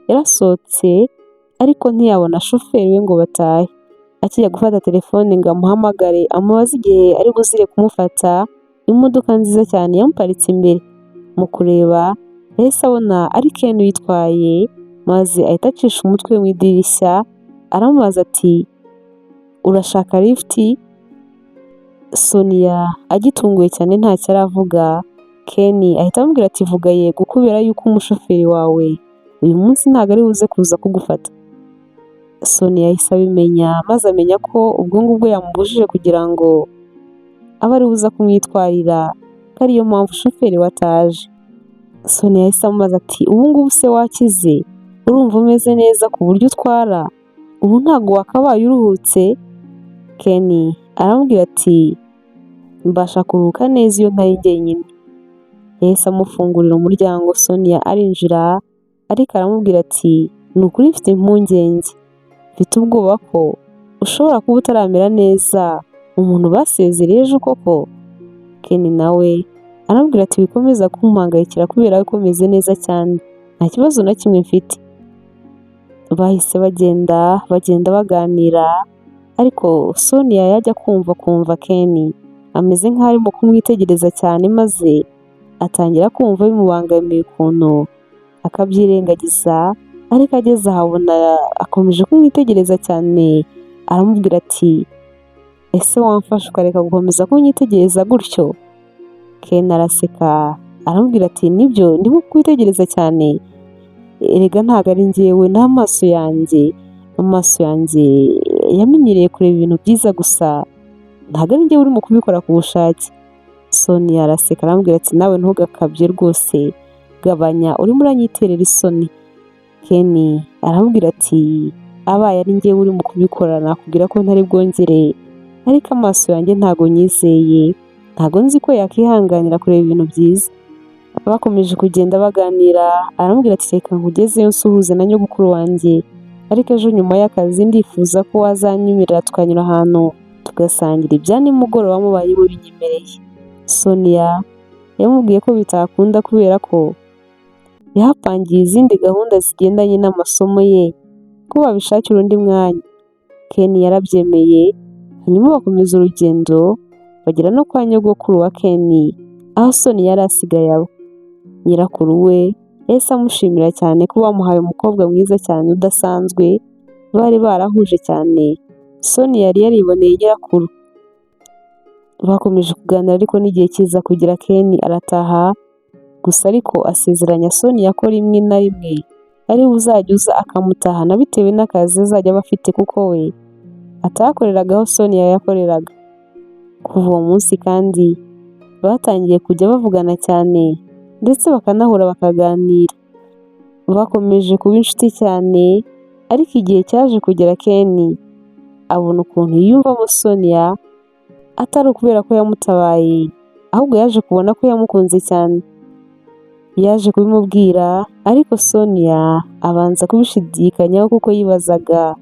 yarasohotse ariko ntiyabona shoferi we ngo batahe. Akijya gufata telefone ngo amuhamagare amubaze igihe ari buzire kumufata, imodoka nziza cyane yamuparitse imbere. Mu kureba yahise abona ari Ken uyitwaye maze ahita acisha umutwe mu idirishya aramubaza ati urashaka lifuti? Sonia agitunguye cyane ntacyo aravuga, Ken ahita amubwira ati vuga yego kubera yuko umushoferi wawe uyu munsi ntabwo ari buze kuza kugufata. Sonia yahise abimenya maze amenya ko ubwo ngubwo yamubujije kugira ngo abe ari buza kumwitwarira ko ariyo mpamvu shoferi we ataje. Sonia yahise amubaza ati ubu ngubu se wakize? Urumva umeze neza ku buryo utwara? Ubu ntabwo wakabaye uruhutse? Ken aramubwira ati mbasha kuruhuka neza iyo ntari jyenyine. Yahise amufungurira umuryango, Sonia arinjira ariko aramubwira ati ni ukuri mfite impungenge, mfite ubwoba ko ushobora kuba utaramera neza, umuntu basezereye ejo koko? Ken nawe aramubwira ati wikomeza kumuhangayikira kubera ko meze neza cyane, nta kibazo na kimwe mfite. Bahise bagenda baganira ariko Sonia yajya kumva Ken ameze nk'aho arimo kumwitegereza cyane maze atangira kumva bimubangamiye ukuntu akabyirengagiza, ariko ageze ahabona akomeje kumwitegereza cyane aramubwira ati ese wamfasha ukareka gukomeza kunyitegereza gutyo? Ken araseka aramubwira ati nibyo ndimo kwitegereza cyane, erega ntabwo ari njyewe, n'amaso yanjye yamenyereye kureba ibintu byiza gusa ntabwo ari njyewe urimo kubikora ku bushake. Sonia araseka aramubwira ati nawe ntugakabye rwose, gabanya urimo uranyiterera isoni. Ken aramubwira ati abaye ari njyewe urimo kubikora nakubwira ko ntari bwongere, ariko amaso yanjye ntabwo nyizeye, ntabwo nzi ko yakihanganira kureba ibintu byiza. Bakomeje kugenda baganira aramubwira ati reka nkugezeyo nsuhuze na nyogokuru wanjye, ariko ejo nyuma y'akazi ndifuza ko wazanyemerera tukanyura ahantu tugasangira ibya nimugoroba mubaye mubinyemereye. Sonia yamubwiye ko bitakunda kubera ko yahapangiye izindi gahunda zigendanye n'amasomo ye ko babishakira undi mwanya. Ken yarabyemeye, hanyuma bakomeza urugendo bagera no kwa nyogokuru wa Ken aho Sonia yari asigaye aba. Nyirakuru we yahise amushimira cyane ko bamuhaye umukobwa mwiza cyane udasanzwe, bari barahuje cyane. Sonia yari yariboneye nyirakuru. Bakomeje kuganira ariko n'igihe kiza kugira Ken arataha, gusa ariko asezeranya Sonia ko rimwe na rimwe ari uzajya uza akamutahana bitewe n'akazi azajya aba afite kuko we atakoreraga aho Sonia yakoreraga. Kuva uwo munsi kandi batangiye kujya bavugana cyane ndetse bakanahura bakaganira. Bakomeje kuba inshuti cyane ariko igihe cyaje kugera Ken abona ukuntu yiyumvamo Sonia atari ukubera ko yamutabaye, ahubwo yaje kubona ko yamukunze cyane. Yaje kubimubwira ariko Sonia abanza kubishidikanyaho kuko yibazaga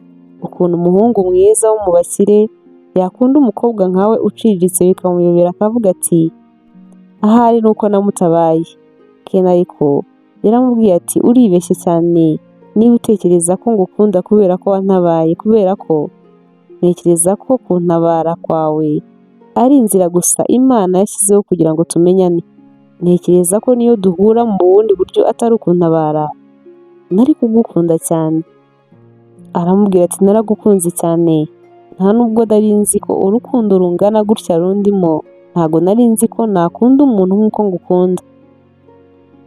ukuntu umuhungu mwiza wo mu bakire yakunda umukobwa nkawe uciriritse bikamuyobera, akavuga ati ahari nuko namutabaye. Ken ariko yaramubwiye ati uribeshye cyane niba utekereza ko ngukunda kubera ko wantabaye, kubera ko ntekereza ko kuntabara kwawe ari inzira gusa Imana yashyizeho kugira ngo tumenyane. Ntekereza ko niyo duhura mu bundi buryo atari ukuntabara nari kugukunda cyane. Aramubwira ati naragukunze cyane, nta nubwo nari nzi ko urukundo rungana gutya rundimo, ntabwo nari nzi ko nakunda umuntu nk'uko ngukunda.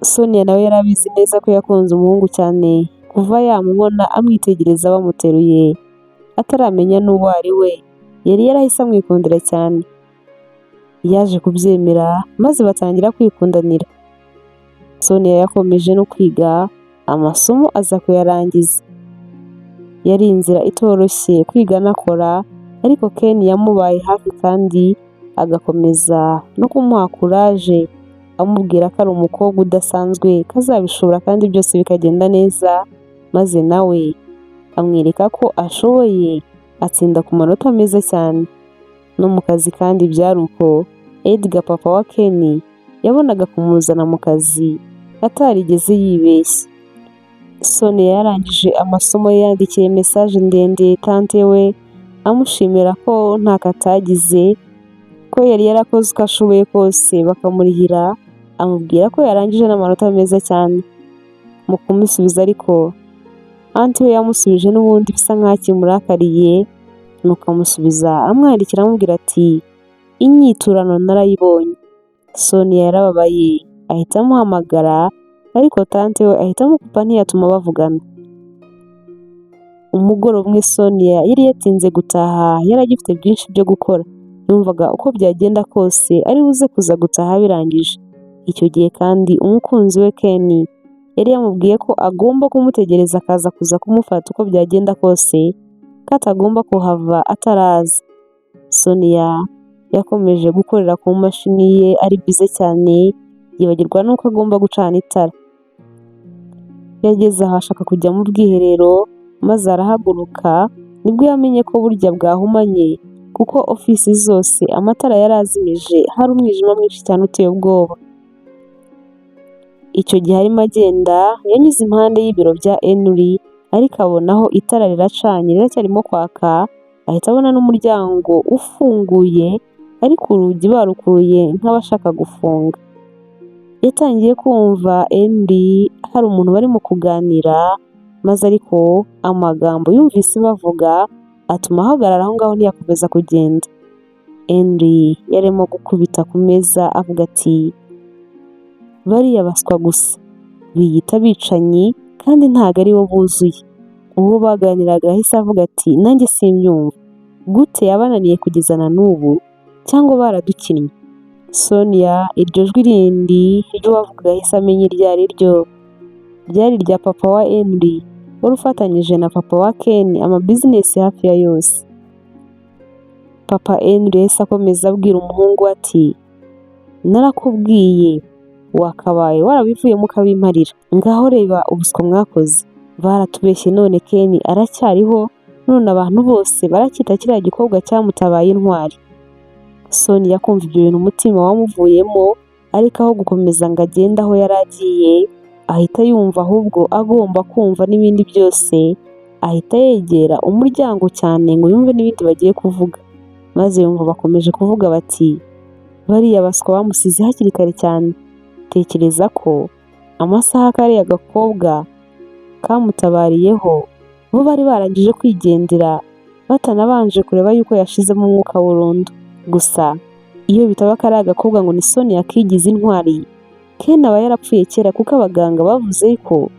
Sonia nawe yari abizi neza ko yakunze umuhungu cyane kuva yamubona amwitegereza bamuteruye ataramenya n'uwo ari we, yari yarahise amwikundira cyane. Yaje kubyemera maze batangira kwikundanira. Sonia yakomeje no kwiga amasomo aza kuyarangiza. Yari inzira itoroshye kwiga anakora, ariko Ken yamubaye hafi kandi agakomeza no kumuha kuraje amubwira ko ari umukobwa udasanzwe, ko azabishobora kandi byose bikagenda neza, maze nawe amwereka ko ashoboye, atsinda ku manota meza cyane. No mu kazi kandi byari uko, Edgar papa wa Ken yabonaga kumuzana mu kazi atarigeze yibeshya. Sonia yarangije amasomo ye yandikiye message ndende tante we amushimira ko ntako atagize, ko yari yarakoze uko ashoboye kose bakamurihira, amubwira ko yarangije n'amanota meza cyane. Mu kumusubiza ariko anti we yamusubije n'ubundi bisa nk'aho kimurakariye, nuko amusubiza amwandikira amubwira ati inyiturano narayibonye. Sonia yarababaye ahita amuhamagara, ariko tante we ahita amukupa ntiyatuma bavugana. Umugoroba umwe Sonia yari yatinze gutaha, yari agifite byinshi byo gukora. Yumvaga uko byagenda kose ari buze kuza gutaha birangije. Icyo gihe kandi umukunzi we Ken yari yamubwiye ko agomba kumutegereza akaza kuza kumufata uko byagenda kose, ko atagomba kuhava ataraza. Sonia yakomeje gukorera ku mashini ye ari bize cyane, yibagirwa n'uko agomba gucana itara. Yageze aho ashaka kujya mu bwiherero maze arahaguruka, nibwo yamenye ko burya bwahumanye kuko ofisi zose amatara yari azimije, hari umwijima mwinshi cyane uteye ubwoba. Icyo gihe arimo agenda yanyuze impande y'ibiro bya Henry, ariko abonaho itara riracanye riracyarimo kwaka, ahita abona n'umuryango ufunguye ariko urugi barukuruye nk'abashaka gufunga. Yatangiye kumva Henry hari umuntu barimo kuganira, maze ariko amagambo yumvise bavuga atuma ahagarara aho ngaho ntiyakomeza kugenda. Henry yarimo gukubita ku meza avuga ati bariya baswa gusa, biyita abicanyi kandi ntago ari bo buzuye. Uwo baganiraga yahise avuga ati nanjye simbyumva, gute yabananiye kugeza na n'ubu cyangwa baradukinnye. Sonia iryo jwi rindi ryo bavugaga yahise amenya iryo ari ryo, ryari irya papa wa Henry wari ufatanyije na papa wa Ken amabizinesi hafi ya yose. Papa Henry yahise akomeza abwira umuhungu ati narakubwiye wakabaye warabivuyemo ukabimparira, ngaho reba ubuswa mwakoze, baratubeshye none Ken aracyariho, none abantu bose baracyita kiriya gikobwa cyamutabaye intwari. Sonia kumva ibyo bintu umutima wamuvuyemo, ariko aho gukomeza ngo agende aho yari agiye, ahita yumva ahubwo agomba kumva n'ibindi byose, ahita yegera umuryango cyane ngo yumve n'ibindi bagiye kuvuga. Maze yumva bakomeje kuvuga bati bariya baswa bamusize hakiri kare cyane. Tekereza ko amasaha kariya gakobwa kamutabariyeho bo bari barangije kwigendera batanabanje kureba yuko yashizemo umwuka burundu. Gusa iyo bitaba kariya gakobwa ngo ni Sonia kigize intwari, Ken aba yarapfuye kera, kuko abaganga bavuze ko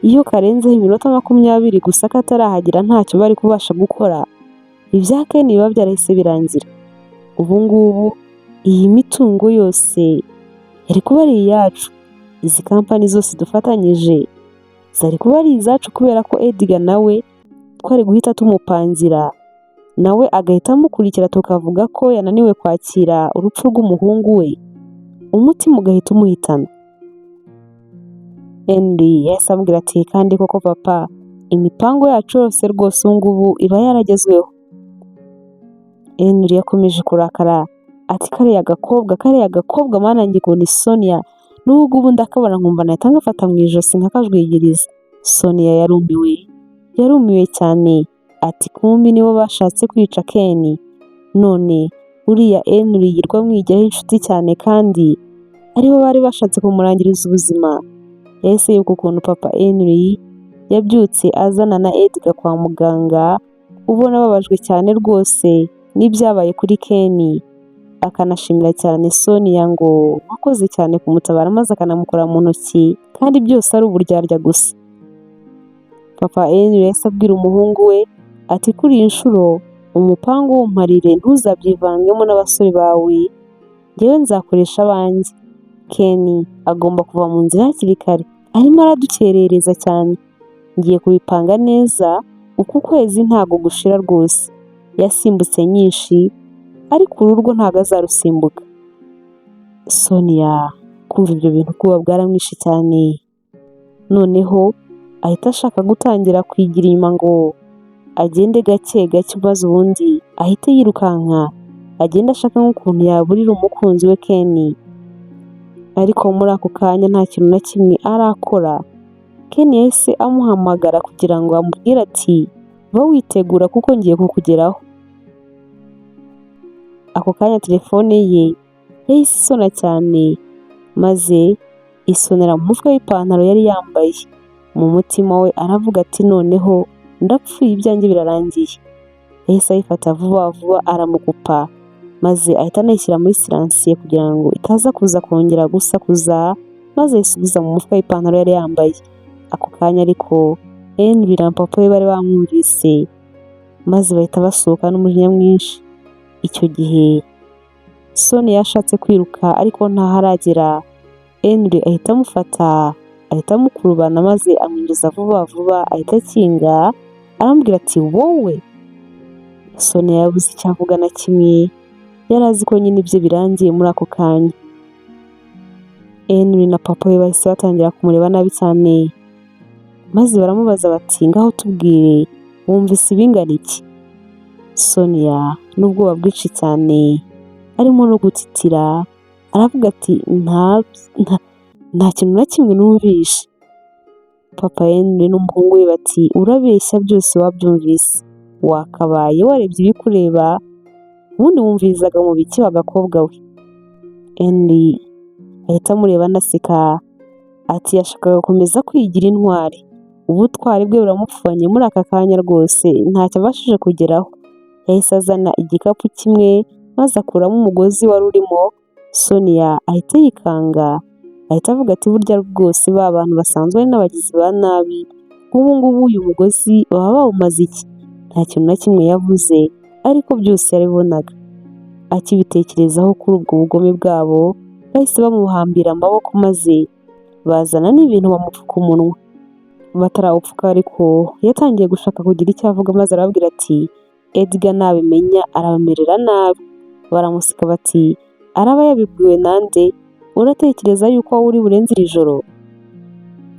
iyo karenzeho iminota 20 gusa katarahagera ntacyo bari kubasha gukora, ibya Ken biba byarahise birangira. Ubu ngubu iyi mitungo yose yari kuba ari iyacu, izi kampani zose dufatanyije zari kuba ari izacu, kubera ko Edgar nawe twari guhita tumupangira, nawe agahita amukurikira tukavuga ko yananiwe kwakira urupfu rw'umuhungu we, umutima ugahita umuhitana. Henry yahise amubwira ati kandi koko papa, imipango yacu yose rwose ubu ngubu iba yaragezweho. Henry yakomeje kurakara ati kariya gakobwa mana njye ngo ni Sonia, n'ubwo ubu ndakabona nkumva nahita ngafata mu ijosi nkakajwigiriza. Sonia yarumiwe cyane, ati kumbi nibo bashatse kwica Ken, none uriya Henry yirwa mwigiraho inshuti cyane kandi aribo bari bashatse kumurangiriza ubuzima. Yahise yuko ukuntu papa Henry yabyutse azana na Edgar kwa muganga, ubona ababajwe cyane rwose n'ibyabaye kuri Ken, akanashimira cyane Sonia ngo wakoze cyane kumutabara, maze akanamukora mu ntoki, kandi byose ari uburyarya gusa. Papa Henry yahise abwira umuhungu we ati kuri iyi nshuro umupangu w'umparire ntuzabyivangemo n'abasore bawe, njyewe nzakoresha abanjye. Ken agomba kuva mu nzira hakiri kare, arimo aradukerereza cyane, ngiye kubipanga neza, uku kwezi ntago gushira rwose. Yasimbutse nyinshi ariko uru rwo ntago azarusimbuka. Sonia kumva ibyo bintu kuba bwaramwishe cyane, noneho ahita ashaka gutangira kwigira inyuma ngo agende gake gake maze ubundi ahite yirukanka agenda ashaka nk'ukuntu yaburira umukunzi we Ken, ariko muri ako kanya nta kintu na kimwe arakora. Ken yahise amuhamagara kugira ngo amubwire ati ba witegura kuko ngiye kukugeraho. Ako kanya telefone ye yahise isona cyane maze isonera mu mutwe w'ipantaro yari yambaye. Mu mutima we aravuga ati noneho ndapfuye ibyanjye birarangiye. Yahise ayifata vuba vuba aramukupa maze ahita anayishyira muri siransiye kugira ngo itaza kuza kongera gusakuza, maze ayisubiza mu mutwe w'ipantaro yari yambaye. Ako kanya ariko Henry na papa we bari bamwumvise maze bahita basohoka n'umujinya mwinshi. Icyo gihe Sonia yashatse kwiruka ariko ntaharagera. Henry ahita amufata ahita amukurubana maze amwinjiza vuba vuba ahita akinga aramubwira ati wowe. Sonia yabuze icyo avuga na kimwe, yari azi ko nyine ibye birangiye muri ako kanya. Henry na papa we bahise batangira kumureba nabi cyane maze baramubaza bati ngaho tubwire wumvise ibingana iki? Sonia n'ubwoba bwinshi cyane arimo no gutitira aravuga ati nta kintu na kimwe numvishe. Papa Henry n'umuhungu we bati urabeshya byose wabyumvise, wakabaye warebye ibikureba ubundi wumvirizaga mu biki w'agakobwa we. Henry ahita amureba anaseka ati yashakaga gukomeza kwigira intwari, ubutwari bwe buramupfanye muri aka kanya rwose ntacyo abashije kugeraho. Yahise azana igikapu kimwe maze akuramo umugozi wari urimo. Sonia ahita yikanga ahita avuga ati burya rwose ba bantu basanzwe ari n'abagizi ba nabi, nk'ubu ngubu uyu mugozi baba bawumaze iki? Nta kintu na kimwe yavuze ariko byose yarabibonaga. Akibitekerezaho kuri ubwo bugome bwabo bahise bamuhambira amaboko maze bazana n'ibintu bamupfuka umunwa. Batarawupfuka ariko yatangiye gushaka kugira icyo avuga maze arababwira ati Edgar nabimenya arabamerera nabi. Baramuseka bati araba yabibwiwe nande? Uratekereza yuko wowe uri burenze iri joro?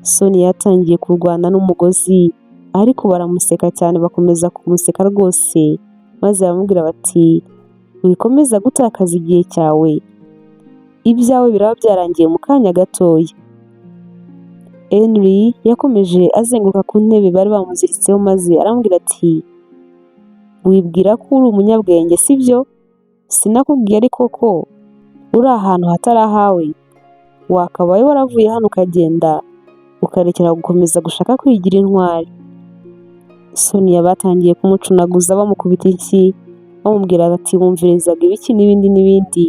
Sonia yatangiye kurwana n'umugozi ariko baramuseka cyane, bakomeza kumuseka rwose maze baramubwira bati wikomeza gutakaza igihe cyawe, ibyawe biraba byarangiye mu kanya gatoya. Henry yakomeje azenguruka ku ntebe bari bamuziritseho maze aramubwira ati wibwira ko uri umunyabwenge sibyo? Sinakubwiye ariko ko uri ahantu hatari ahawe, wakabaye waravuye hano ukagenda ukarekera gukomeza gushaka kwigira intwari. Sonia batangiye kumucunaguza bamukubita inshyi bamubwira bati wumvirizaga ibiki n'ibindi n'ibindi.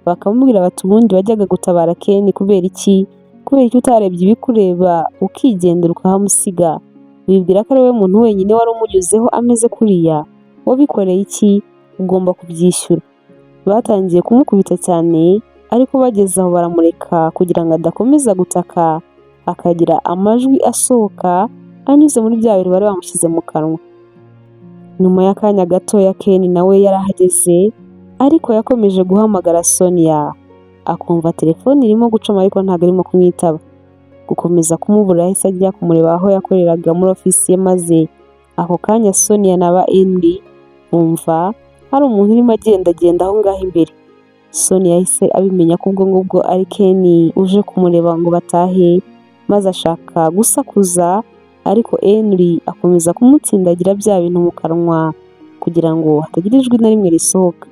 Bakamubwira bati ubundi wajyaga gutabara Ken kubera iki? Kubera icyo utarebye ibikureba ukigendera ukahamusiga? Wibwira ko ari we muntu wenyine wari umunyuzeho ameze kuriya? Wabikoreye iki? Ugomba kubyishyura. Batangiye kumukubita cyane ariko bageze aho baramureka kugira ngo adakomeza gutaka, akagira amajwi asohoka anyuze muri bya bintu bari bamushyize mu kanwa. Nyuma y'akanya gatoya Ken nawe yarahageze ariko yakomeje guhamagara Sonia akumva telefone irimo gucamo ariko ntabwo arimo kumwitaba. Gukomeza kumubura yahise ajya kumureba aho yakoreraga muri ofisi ye maze ako kanya Sonia na Henry bumva hari umuntu urimo agenda aho ngaho imbere. Sonia yahise abimenya ko ubwo ngubwo ari Ken uje kumureba ngo batahe maze ashaka gusakuza ariko Henry akomeza kumutsindagira bya bintu mu kanwa kugira ngo hatagira ijwi na rimwe risohoka.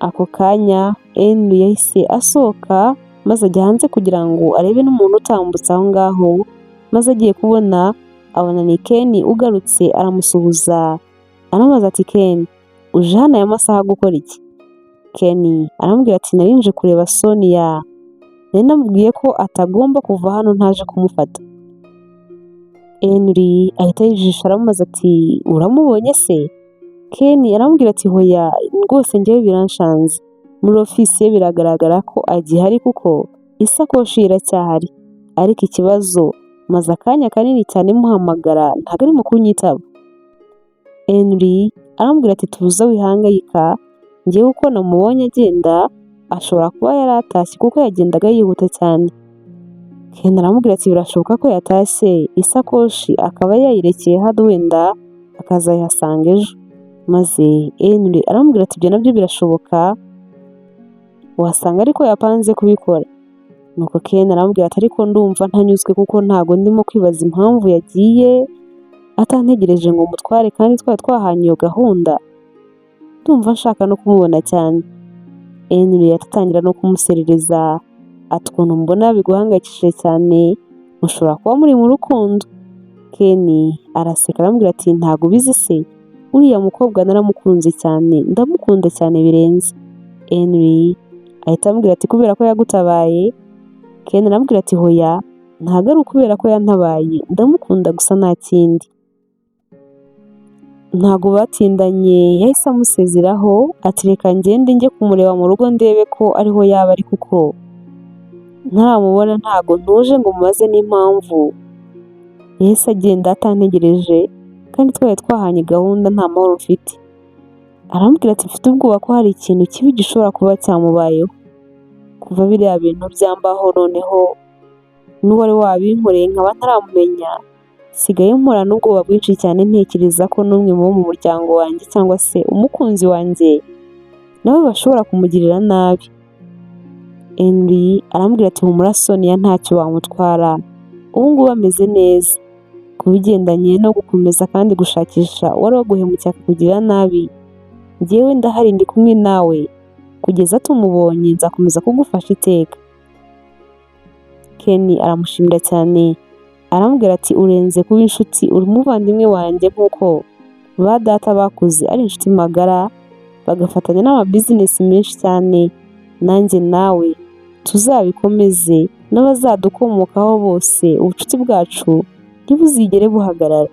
Ako kanya Henry yahise asohoka maze ajya hanze kugira ngo arebe n'umuntu utambutse aho ngaho, maze agiye kubona abona ni Ken ugarutse aramusuhuza aramubaza ati Ken uje hano aya masaha gukora iki? Ken aramubwira ati nari nje kureba Sonia, nari namubwiye ko atagomba kuva hano ntaje kumufata. Henry ahita yijisha aramubaza ati uramubonye se? Ken aramubwira ati hoya rwose njyewe biranshanze, muri ofisi ye biragaragara ko agihari kuko isakoshi iracyahari, ariko ikibazo maze akanya kanini cyane muhamagara ntabwo arimo kunyitaba. Henry aramubwira ati tuza wihangayika, njyewe uko namubonye agenda ashobora kuba yari atashye kuko yagendaga yihuta cyane. Ken aramubwira ati birashoboka ko yatashye isakoshi akaba yayirekeye hano wenda akazayihasanga ejo. Maze Henry aramubwira ati ibyo nabyo birashoboka, wasanga ariko yapanze kubikora. Nuko Ken aramubwira ati ariko ndumva ntanyuzwe kuko ntago ndimo kwibaza impamvu yagiye atantegereje ngo mutware kandi twari twahanye iyo gahunda. Ndumva nshaka no kumubona cyane. Henry yatangira no kumuserereza ati ukuntu mbona biguhangayikishije cyane, mushobora kuba muri mu rukundo. Ken araseka aramubwira ati ntago ubizi se, uriya mukobwa naramukunze cyane, ndamukunda cyane birenze. Henry ahita amubwira ati kubera ko yagutabaye? Ken aramubwira ati hoya, ntago ari ukubera ko yantabaye, ndamukunda gusa nta kindi. Ntago batindanye yahise amusezeraho ati reka ngende njye kumureba mu rugo ndebe ko ariho yaba ari kuko ntaramubona ntago ntuje ngo mubaze n'impamvu. Yahise agenda atantegereje kandi twari twahanye gahunda nta mahoro mfite. Aramubwira ati mfite ubwoba ko hari ikintu kibi gishobora kuba cyamubayeho. Kuva biriya bintu byambaho noneho n'uwari wabinkoreye nkaba ntaramumenya, sigaye mpora n'ubwoba bwinshi cyane ntekereza ko n'umwe mu muryango wanjye cyangwa se umukunzi wanjye nawe bashobora kumugirira nabi. Henry aramubwira ati humura Sonia ntacyo wamutwara, ubu ngubu ameze neza. Ku bigendanye no gukomeza kandi gushakisha uwari waguhemukira akakugirira nabi, njyewe ndahari ndi kumwe nawe kugeza tumubonye, nzakomeza kugufasha iteka. Ken aramushimira cyane aramubwira ati urenze kuba inshuti, uri umuvandimwe wanjye nk'uko ba data bakuze ari inshuti magara bagafatanya n'amabizinesi menshi cyane, nanjye nawe tuzabikomeze n'abazadukomokaho bose, ubucuti bwacu ntibuzigere buhagarara.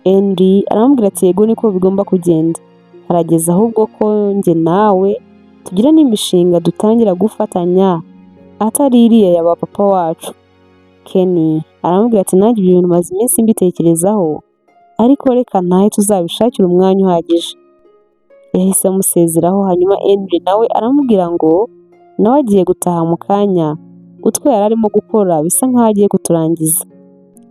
Henry aramubwira ati yego niko bigomba kugenda, harageze ahubwo ko njye nawe tugira n'imishinga dutangira gufatanya atari iriya ya ba papa wacu. Ken aramubwira ati nanjye ibyo bintu maze iminsi mbitekerezaho, ariko reka ntahe tuzabishakira umwanya uhagije. Yahise amusezeraho hanyuma Henry nawe aramubwira ngo nawe agiye gutaha mu kanya, utwo yari arimo gukora bisa nkaho agiye kuturangiza.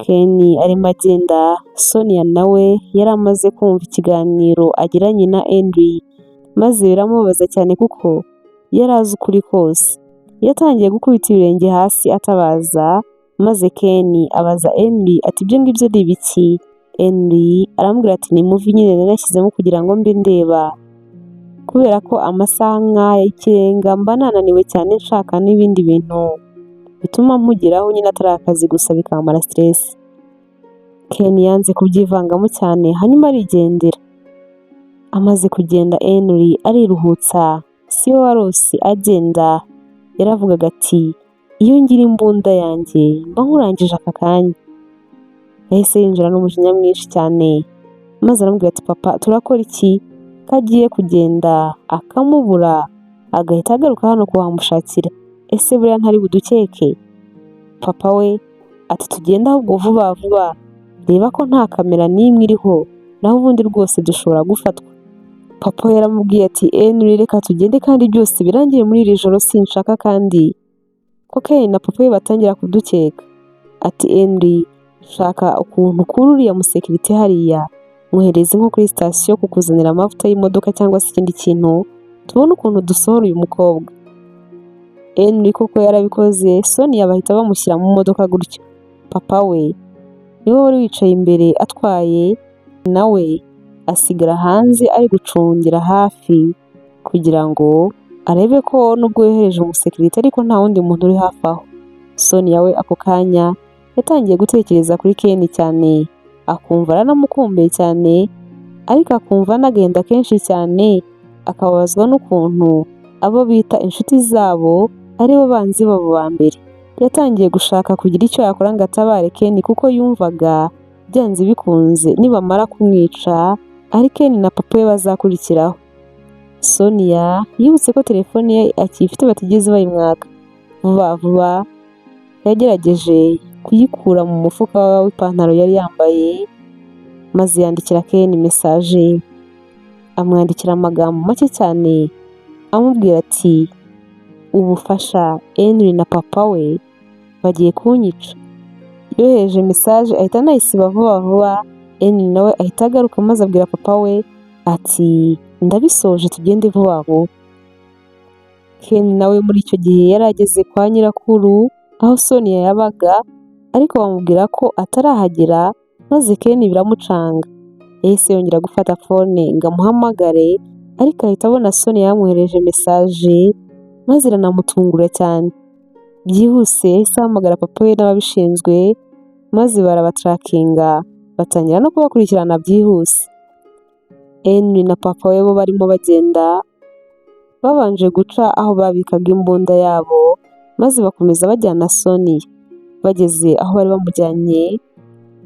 Ken arimo agenda, Sonia nawe yari amaze kumva ikiganiro agiranye na Henry, maze biramubabaza cyane kuko yari azi ukuri kose. Yatangiye gukubita ibirenge hasi atabaza, maze Ken abaza Henry ati ibyo ngibyo ni ibiki? Henry aramubwira ati ni muvi nyine nanashyizemo kugira ngo mbe ndeba, kubera ko amasaha nk'aya y'ikirenga mba nananiwe cyane nshaka n'ibindi bintu bituma mpugiraho nyine atari akazi gusa bikamara stress. Ken yanze kubyivangamo cyane hanyuma arigendera. Amaze kugenda Henry ariruhutsa, siyo warose agenda yaravugaga ati iyo ngira imbunda yanjye mba nkurangije aka kanya. Yahise yinjira n'umujinya mwinshi cyane, maze aramubwira ati papa turakora iki? Ko agiye kugenda akamubura agahita agaruka hano kuhamushakira, ese buriya ntari budukeke? Papa we ati tugenda ahubwo vuba vuba, reba ko nta kamera n'imwe iriho, naho ubundi rwose dushobora gufatwa. Papa yaramubwiye ati Henry reka tugende kandi byose birangire muri iri joro, sinshaka kandi ko Ken na papa we batangira kudukeka. Ati Henry shaka ukuntu kuri uriya musekirite hariya, mwohereze nko kuri sitasiyo kukuzanira amavuta y'imodoka cyangwa se ikindi kintu, tubone ukuntu dusohora uyu mukobwa. Henry koko yarabikoze, Sonia bahita bamushyira mu modoka gutyo. Papa we niwe wari wicaye imbere atwaye, nawe asigara hanze ari gucungira hafi kugira ngo arebe ko nubwo yohereje umusekirite ariko nta wundi muntu uri hafi aho. Sonia we ako kanya yatangiye gutekereza kuri Ken cyane, akumva aranamukumbuye cyane, ariko akumva anagenda kenshi cyane, akababazwa n'ukuntu abo bita inshuti zabo aribo banzi babo ba mbere. Yatangiye gushaka kugira icyo yakora ngo atabare Ken kuko yumvaga byanze bikunze nibamara kumwica ari Ken na papa we bazakurikiraho. Sonia yibutse ko telefone ye akifite batigeze bayimwaka. Vuba vuba yagerageje kuyikura mu mufuka w'ipantaro yari yambaye, maze yandikira Ken message, amwandikira amagambo make cyane amubwira ati ubufasha Henry na papa we bagiye kunyica. Yohereje message ahita anayisiba vuba vuba. Henry nawe ahita agaruka maze abwira papa we ati ndabisoje tugende vuba vuba. Ken nawe muri icyo gihe yari ageze kwa nyirakuru aho Sonia yabaga, ariko bamubwira ko atarahagera, maze Ken biramucanga. Yahise yongera gufata phone ngo amuhamagare, ariko ahita abona Sonia yamwohereje message maze iranamutungura cyane. Byihuse yahise ahamagara papa we n'ababishinzwe, maze barabatrakinga batangira no kubakurikirana byihuse. Henry na papa we bo barimo bagenda babanje guca aho babikaga imbunda yabo, maze bakomeza bajyana Sonia. Bageze aho bari bamujyanye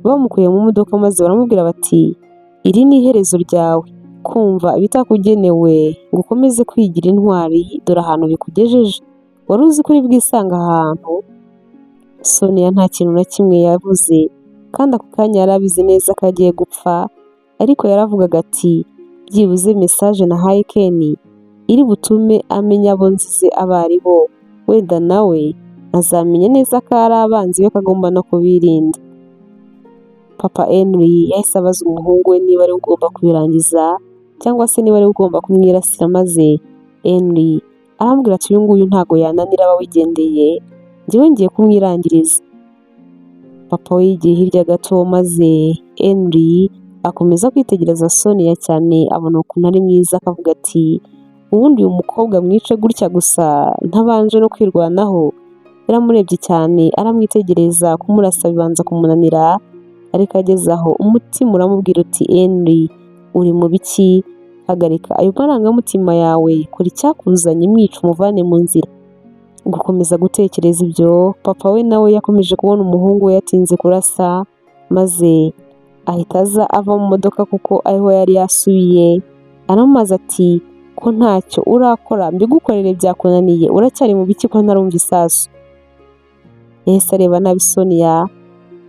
bamukuye mu modoka, maze baramubwira bati iri ni iherezo ryawe, kumva ibitakugenewe ngo ukomeze kwigira intwari, dore ahantu bikugejeje. Wari uzi ko uri bwisanga ahantu? Sonia nta kintu na kimwe yavuze, kandi ako kanya yari abizi neza ko agiye gupfa, ariko yaravugaga ati byibuze message nahaye Ken iri butume amenya abo nzize abo ari bo, wenda nawe azamenya neza ko ari abanzi be ko agomba no kubirinda. Papa Henry yahise abaza umuhungu we niba ari ugomba kubirangiza cyangwa se niba ari ugomba kumwirasira, maze Henry arambwira ati uyu nguyu ntago yananira abawigendeye, njyewe ngiye kumwirangiriza. Papa we yigiye hirya gato, maze Henry akomeza kwitegereza Sonia cyane, abona ukuntu ari mwiza, akavuga ati ubundi uyu mukobwa mwice gutya gusa ntabanje no kwirwanaho. Yaramurebye cyane aramwitegereza, kumurasa bibanza kumunanira, ariko ageze aho umutima uramubwira uti Henry uri mu biki? Hagarika ayo marangamutima yawe, kora icyakuzanye, mwica umuvane mu nzira. Gukomeza gutekereza ibyo, papa we nawe yakomeje kubona umuhungu we yatinze kurasa, maze ahita aza ava mu modoka kuko ariho yari yasubiye. Aramubaza ati ko ntacyo urakora mbigukorere byakunaniye, uracyari mu biki ko ntarumva isasu? Yahise areba nabi Sonia,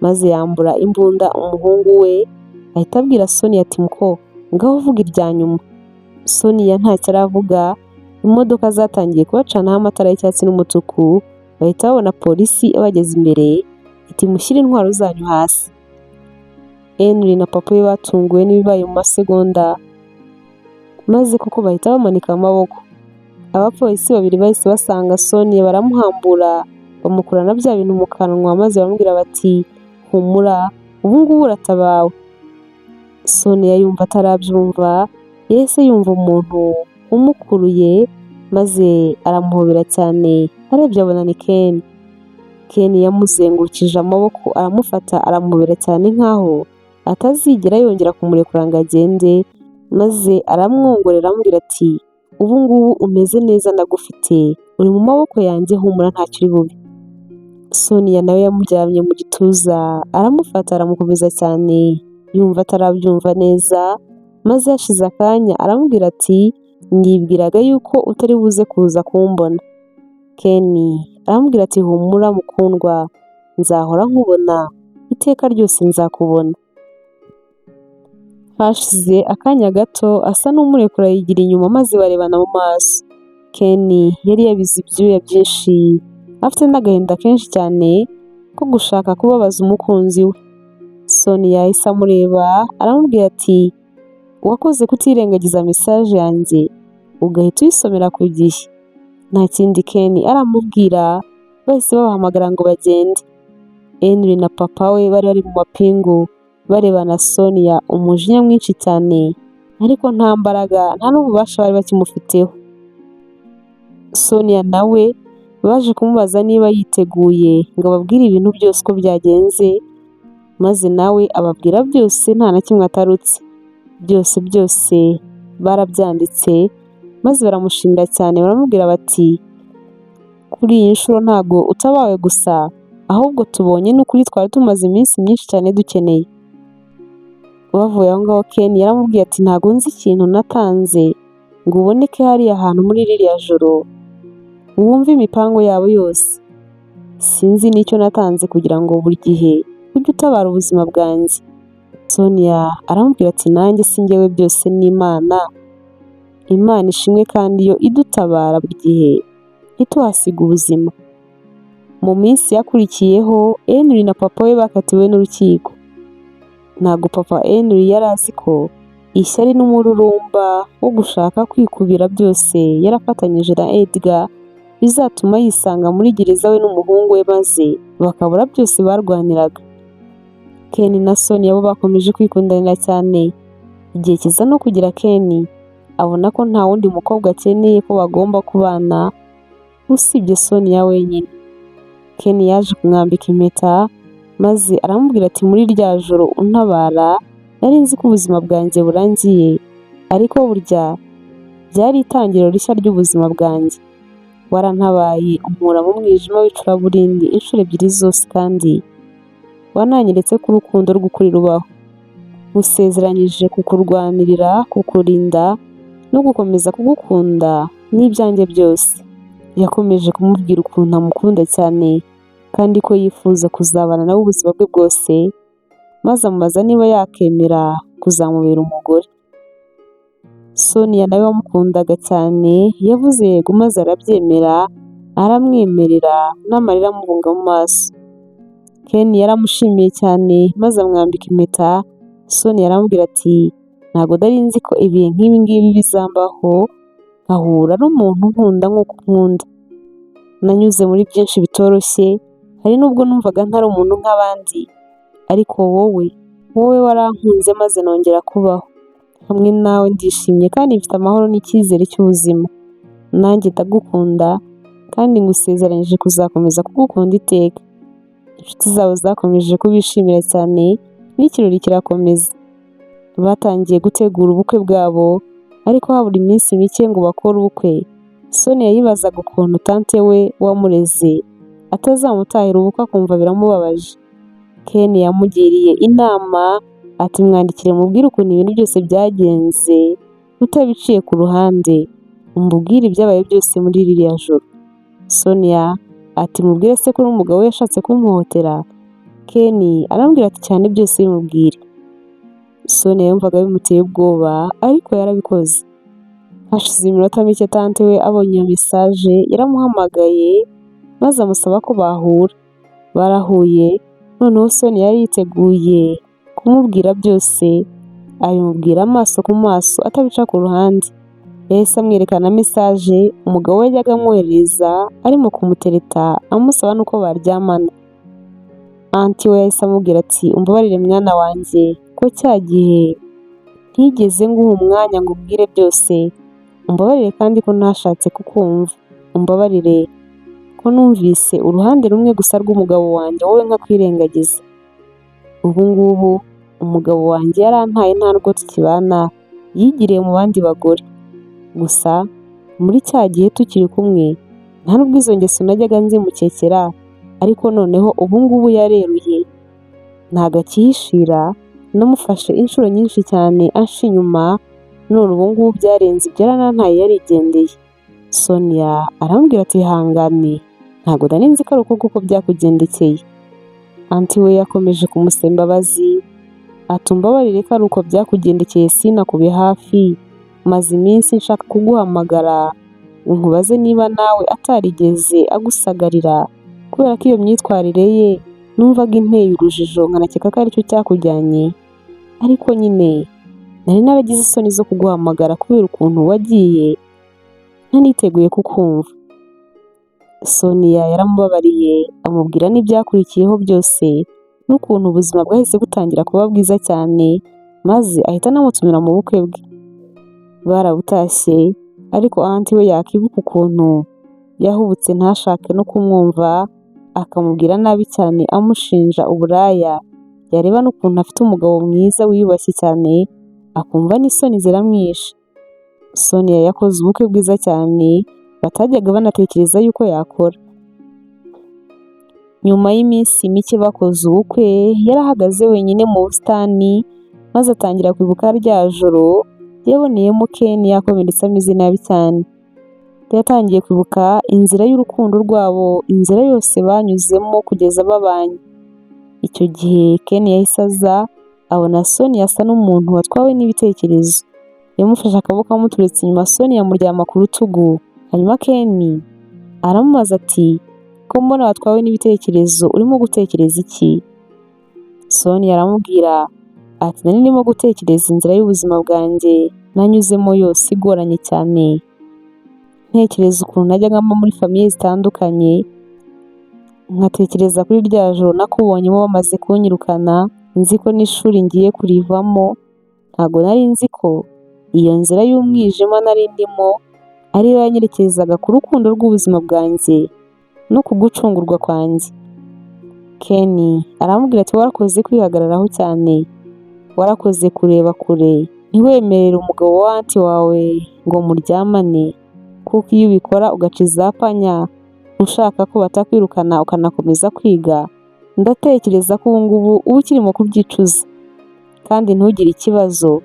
maze yambura imbunda umuhungu we, ahita abwira Sonia ati muko ngaho uvuga irya nyuma. Sonia ntacyo aravuga. Imodoka zatangiye kubacanaho amatara y'icyatsi n'umutuku, bahita babona polisi abageze imbere iti mushyire intwaro zanyu hasi. Henry na papa we batunguwe n'ibibaye mu masegonda, maze kuko bahita bamanika amaboko. Abapolisi babiri bahise basanga Sonia, baramuhambura bamukura na bya bintu mu kanwa, maze baramubwira bati humura ubu ngubu uratabawe. Sonia yumva atarabyumva, yahise yumva umuntu umukuruye, maze aramuhobera cyane. Arebye abona ni Ken. Ken yamuzengurukije amaboko aramufata aramuhobera cyane nkaho atazigera yongera kumurekura ngo agende, maze aramwongorera amubwira ati ubu ngubu umeze neza, ndagufite, uri mu maboko yanjye, humura ntacyo uri bube. Sonia nawe yamuryamye mu gituza aramufata aramukomeza cyane, yumva atarabyumva neza, maze yashize akanya aramubwira ati ndibwiraga yuko utari buze kuza kumbona. Ken aramubwira ati humura mukundwa, nzahora nkubona, iteka ryose nzakubona. Hashize akanya gato asa n'umurekura yigira inyuma, maze barebana mu maso. Ken yari yabize ibyuya byinshi, afite n'agahinda kenshi cyane ko gushaka kubabaza umukunzi we. Sonia yahise amureba aramubwira ati wakoze kutirengagiza message yanjye ugahita uyisomera ku gihe. Nta kindi Ken aramubwira, bahise babahamagara ngo bagende. Henry na papa we bari bari mu mapingu barebana Sonia umujinya mwinshi cyane, ariko nta mbaraga nta n'ububasha bari bakimufiteho. Sonia nawe baje kumubaza niba yiteguye ngo ababwire ibintu byose uko byagenze, maze nawe ababwira byose nta na kimwe atarutse. Byose barabyanditse, maze baramushimira cyane, baramubwira bati kuri iyi nshuro ntago utabawe gusa, ahubwo tubonye n'ukuri twari tumaze iminsi myinshi cyane dukeneye. Bavuye aho ngaho Ken yaramubwiye ati ntago nzi ikintu natanze ngo uboneke hariya ahantu muri ririya joro wumve imipango yabo yose. Sinzi n'icyo natanze kugira ngo buri gihe ujye utabara ubuzima bwanjye. Sonia aramubwira ati nanjye si njyewe, byose ni Imana. Imana ishimwe, kandi yo idutabara buri gihe ntituhasiga ubuzima. Mu minsi yakurikiyeho Henry na papa we bakatiwe n'urukiko. Ntabwo papa Henry yari azi ko ishyari n'umururumba wo gushaka kwikubira byose yarafatanyije na Edgar bizatuma yisanga muri gereza we n'umuhungu we maze bakabura byose barwaniraga. Ken na Sonia bo bakomeje kwikundanira cyane. Igihe kiza no kugira Ken abona ko nta wundi mukobwa akeneye ko bagomba kubana usibye Sonia wenyine. Ken yaje kumwambika impeta maze aramubwira ati muri rya joro untabara nari nzi ko ubuzima bwanjye burangiye, ariko burya byari itangiriro rishya ry'ubuzima bwanjye. Warantabaye unkura mu mwijima w'icuraburindi inshuro ebyiri zose kandi wananyeretse ko urukundo rw'ukuri rubaho. Musezeranyije kukurwanirira, kukurinda no gukomeza kugukunda n'ibyanjye byose. Yakomeje kumubwira ukuntu amukunda cyane kandi ko yifuza kuzabana nawe ubuzima bwe bwose, maze amubaza niba yakemera kuzamubera umugore. Sonia nawe wamukundaga cyane yavuze yego maze arabyemera, aramwemerera n'amarira amuvunga mu maso. Ken yaramushimiye cyane maze amwambika impeta. Sonia aramubwira ati ntabwo nari nzi ko ibihe nk'ibi ngibi bizambaho nkahura n'umuntu nkunda nk'uko unkunda. Nanyuze muri byinshi bitoroshye, hari n'ubwo numvaga ntari umuntu nk'abandi, ariko wowe warankunze maze nongera kubaho. Hamwe nawe ndishimye kandi mfite amahoro n'icyizere cy'ubuzima. Nanjye ndagukunda kandi ngusezeranyije kuzakomeza kugukunda iteka. Inshuti zabo zakomeje kubishimira cyane n'ikirori kirakomeza. Batangiye gutegura ubukwe bwabo, ariko habura iminsi mike ngo bakore ubukwe. Sonia yibazaga ukuntu tante we wamureze atazamutahira ubukwe akumva biramubabaje. Ken yamugiriye inama ati mwandikire mubwire ukuntu ibintu byose byagenze utabiciye ku ruhande, umubwire ibyabaye byose muri ririya joro. Sonia ati mubwire se ko n'umugabo we yashatse kumuhotera. Ken arambwira ati cyane byose bimubwire. Sonia yumvaga bimuteye ubwoba ariko yarabikoze. Hashize iminota mike tante we abonye iyo message yaramuhamagaye maze amusaba ko bahura. Barahuye, noneho Sonia yari yiteguye kumubwira byose, abimubwira amaso ku maso atabica ku ruhande. Yahise amwerekana message umugabo we yajyaga amwohereza arimo kumutereta amusaba nuko baryamana. Anti we yahise amubwira ati umbabarire mwana wanjye ko cya gihe ntigeze nguha umwanya ngo ubwire byose. Umbabarire kandi ko ntashatse kukumva. Umbabarire ko numvise uruhande rumwe gusa rw'umugabo wanjye wowe nkakwirengagiza. Ubu ngubu umugabo wanjye yarantaye nta nubwo tukibana, yigiriye mu bandi bagore. Gusa muri cya gihe tukiri kumwe nta nubwo izo ngeso najyaga nzimukekera, ariko noneho ubu ngubu yareruye ntago akihishira. Namufashe inshuro nyinshi cyane anca inyuma, none ubu ngubu byarenze ibyo yarantaye yarigendeye. Sonia arambwira ati hangane ntabwo nari nzi ko ari uko kuko byakugendekeye. Anti we yakomeje kumusaba imbabazi ati umbabarire ko ari uko byakugendekeye sinakube hafi, maze iminsi nshaka kuguhamagara nkubaze niba nawe atarigeze agusagarira, kubera ko iyo myitwarire ye numvaga inteye urujijo nkanakeka ko aricyo cyakujyanye, ariko nyine nari naragize isoni zo kuguhamagara kubera ukuntu wagiye ntaniteguye kukumva. Sonia yaramubabariye amubwira n'ibyakurikiyeho byose n'ukuntu ubuzima bwahise butangira kuba bwiza cyane, maze ahita anamutumira mu bukwe bwe. Barabutashye ariko anti we yakibuka ukuntu yahubutse ntashake no kumwumva, akamubwira nabi cyane amushinja uburaya. Yareba n'ukuntu afite umugabo mwiza wiyubashye cyane akumva n'isoni ziramwishe. Sonia yakoze ubukwe bwiza cyane batajyaga banatekereza yuko yakora. Nyuma y'iminsi mike bakoze ubukwe yarahagaze wenyine mu busitani maze atangira kwibuka rya joro yaboneyemo Ken yakomeretse ameze nabi cyane. Yatangiye kwibuka inzira y'urukundo rwabo, inzira yose banyuzemo kugeza babanye. Icyo gihe Ken yahise aza abona Sonia asa n'umuntu watwawe n'ibitekerezo. Yamufashe akaboko amuturetse inyuma, Sonia amuryama ku rutugu. Hanyuma Ken aramubaza ati ko mbona watwawe n'ibitekerezo, urimo gutekereza iki? Sonia aramubwira ati nari ndimo gutekereza inzira y'ubuzima bwanjye nanyuzemo yose igoranye cyane, ntekereza ukuntu najyaga mba muri famiye zitandukanye, nkatekereza kuri rya joro nakubonyemo bamaze kunyirukana, nzi ko n'ishuri ngiye kurivamo, ntabwo nari nzi ko iyo nzira y'umwijima nari ndimo ariyo yanyerekezaga ku rukundo rw'ubuzima bwanjye no ku gucungurwa kwanjye. Ken aramubwira ati warakoze kwihagararaho cyane, warakoze kureba kure, ntiwemerere umugabo wa anti wawe ngo muryamane, kuko iyo ubikora ugaca izapanya ushaka ko batakwirukana ukanakomeza kwiga, ndatekereza ko ubu ngubu uba ukirimo kubyicuza, kandi ntugire ikibazo,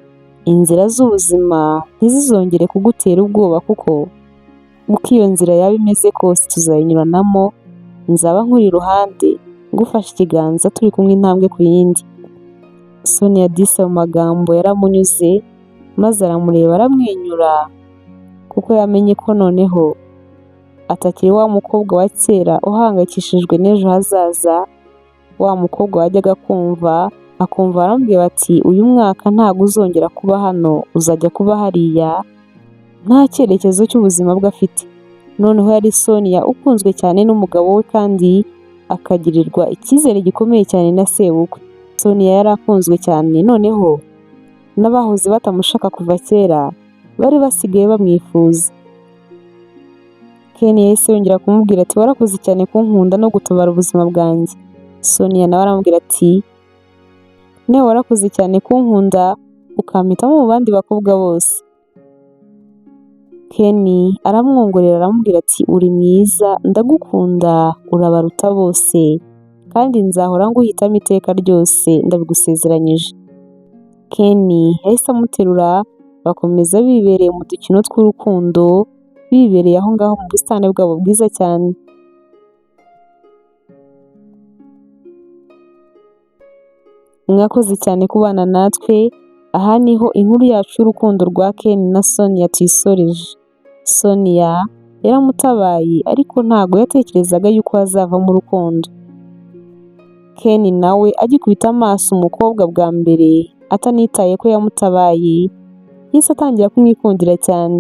inzira z'ubuzima ntizizongere kugutera ubwoba, kuko uko iyo nzira yaba imeze kose tuzayinyuranamo, nzaba nkuri iruhande ngufashe ikiganza turi kumwe intambwe ku yindi. Sonia dise mu magambo yaramunyuze, maze aramureba aramwenyura, kuko yamenye ko noneho atakiri wa mukobwa wa kera uhangayikishijwe n'ejo hazaza, wa mukobwa wajyaga akumva baramubwira bati uyu mwaka ntabwo uzongera kuba hano, uzajya kuba hariya, nta cyerekezo cy'ubuzima bwe afite. Noneho yari Sonia ukunzwe cyane n'umugabo we, kandi akagirirwa icyizere gikomeye cyane na sebukwe. Sonia yari akunzwe cyane, noneho n'abahoze batamushaka kuva kera bari basigaye bamwifuza. Ken yahise yongera kumubwira ati warakoze cyane kunkunda no gutabara ubuzima bwanjye. Sonia nawe aramubwira ati nawe warakoze cyane kunkunda ukampitamo mu bandi bakobwa bose. Ken aramwongorera aramubwira ati uri mwiza, ndagukunda, urabaruta bose, kandi nzahora nguhitamo iteka ryose, ndabigusezeranyije. Ken yahise amuterura, bakomeza bibereye mu dukino tw'urukundo, bibereye aho ngaho mu busitani bwabo bwiza cyane. Mwakoze cyane kubana natwe, aha niho inkuru yacu y'urukundo rwa Ken na Sonia tuyisoreje. Sonia yaramutabaye, ariko ntabwo yatekerezaga yuko hazava mu rukundo. Ken nawe agikubita amaso umukobwa bwa mbere, atanitaye ko yamutabaye, yahise atangira kumwikundira cyane.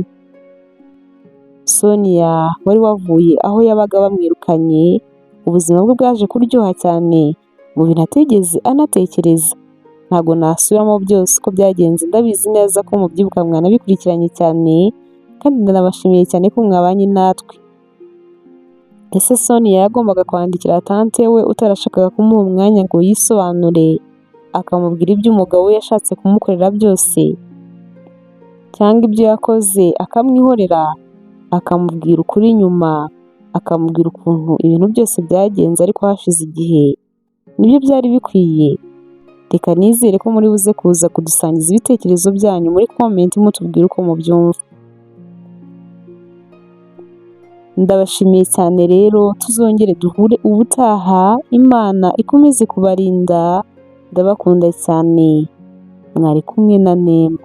Sonia wari wavuye aho yabaga bamwirukanye, ubuzima bwe bwaje kuryoha cyane mu bintu atigeze anatekereza. Ntabwo nasubiramo byose uko byagenze, ndabizi neza ko mubyibuka mwanabikurikiranye cyane, kandi ndanabashimiye cyane ko mwabanye natwe. Ese Sonia yagombaga kwandikira tante we utarashakaga kumuha umwanya ngo yisobanure, akamubwira ibyo umugabo we yashatse kumukorera byose, cyangwa ibyo yakoze akamwihorera, akamubwira ukuri nyuma, akamubwira ukuntu ibintu byose byagenze ariko hashize igihe? Nibyo byari bikwiye? Reka nizere ko muri buze kuza kudusangiza ibitekerezo byanyu muri comment, mutubwire uko mubyumva. Ndabashimiye cyane rero, tuzongere duhure ubutaha, Imana ikomeze kubarinda, ndabakunda cyane, mwari kumwe na Nema.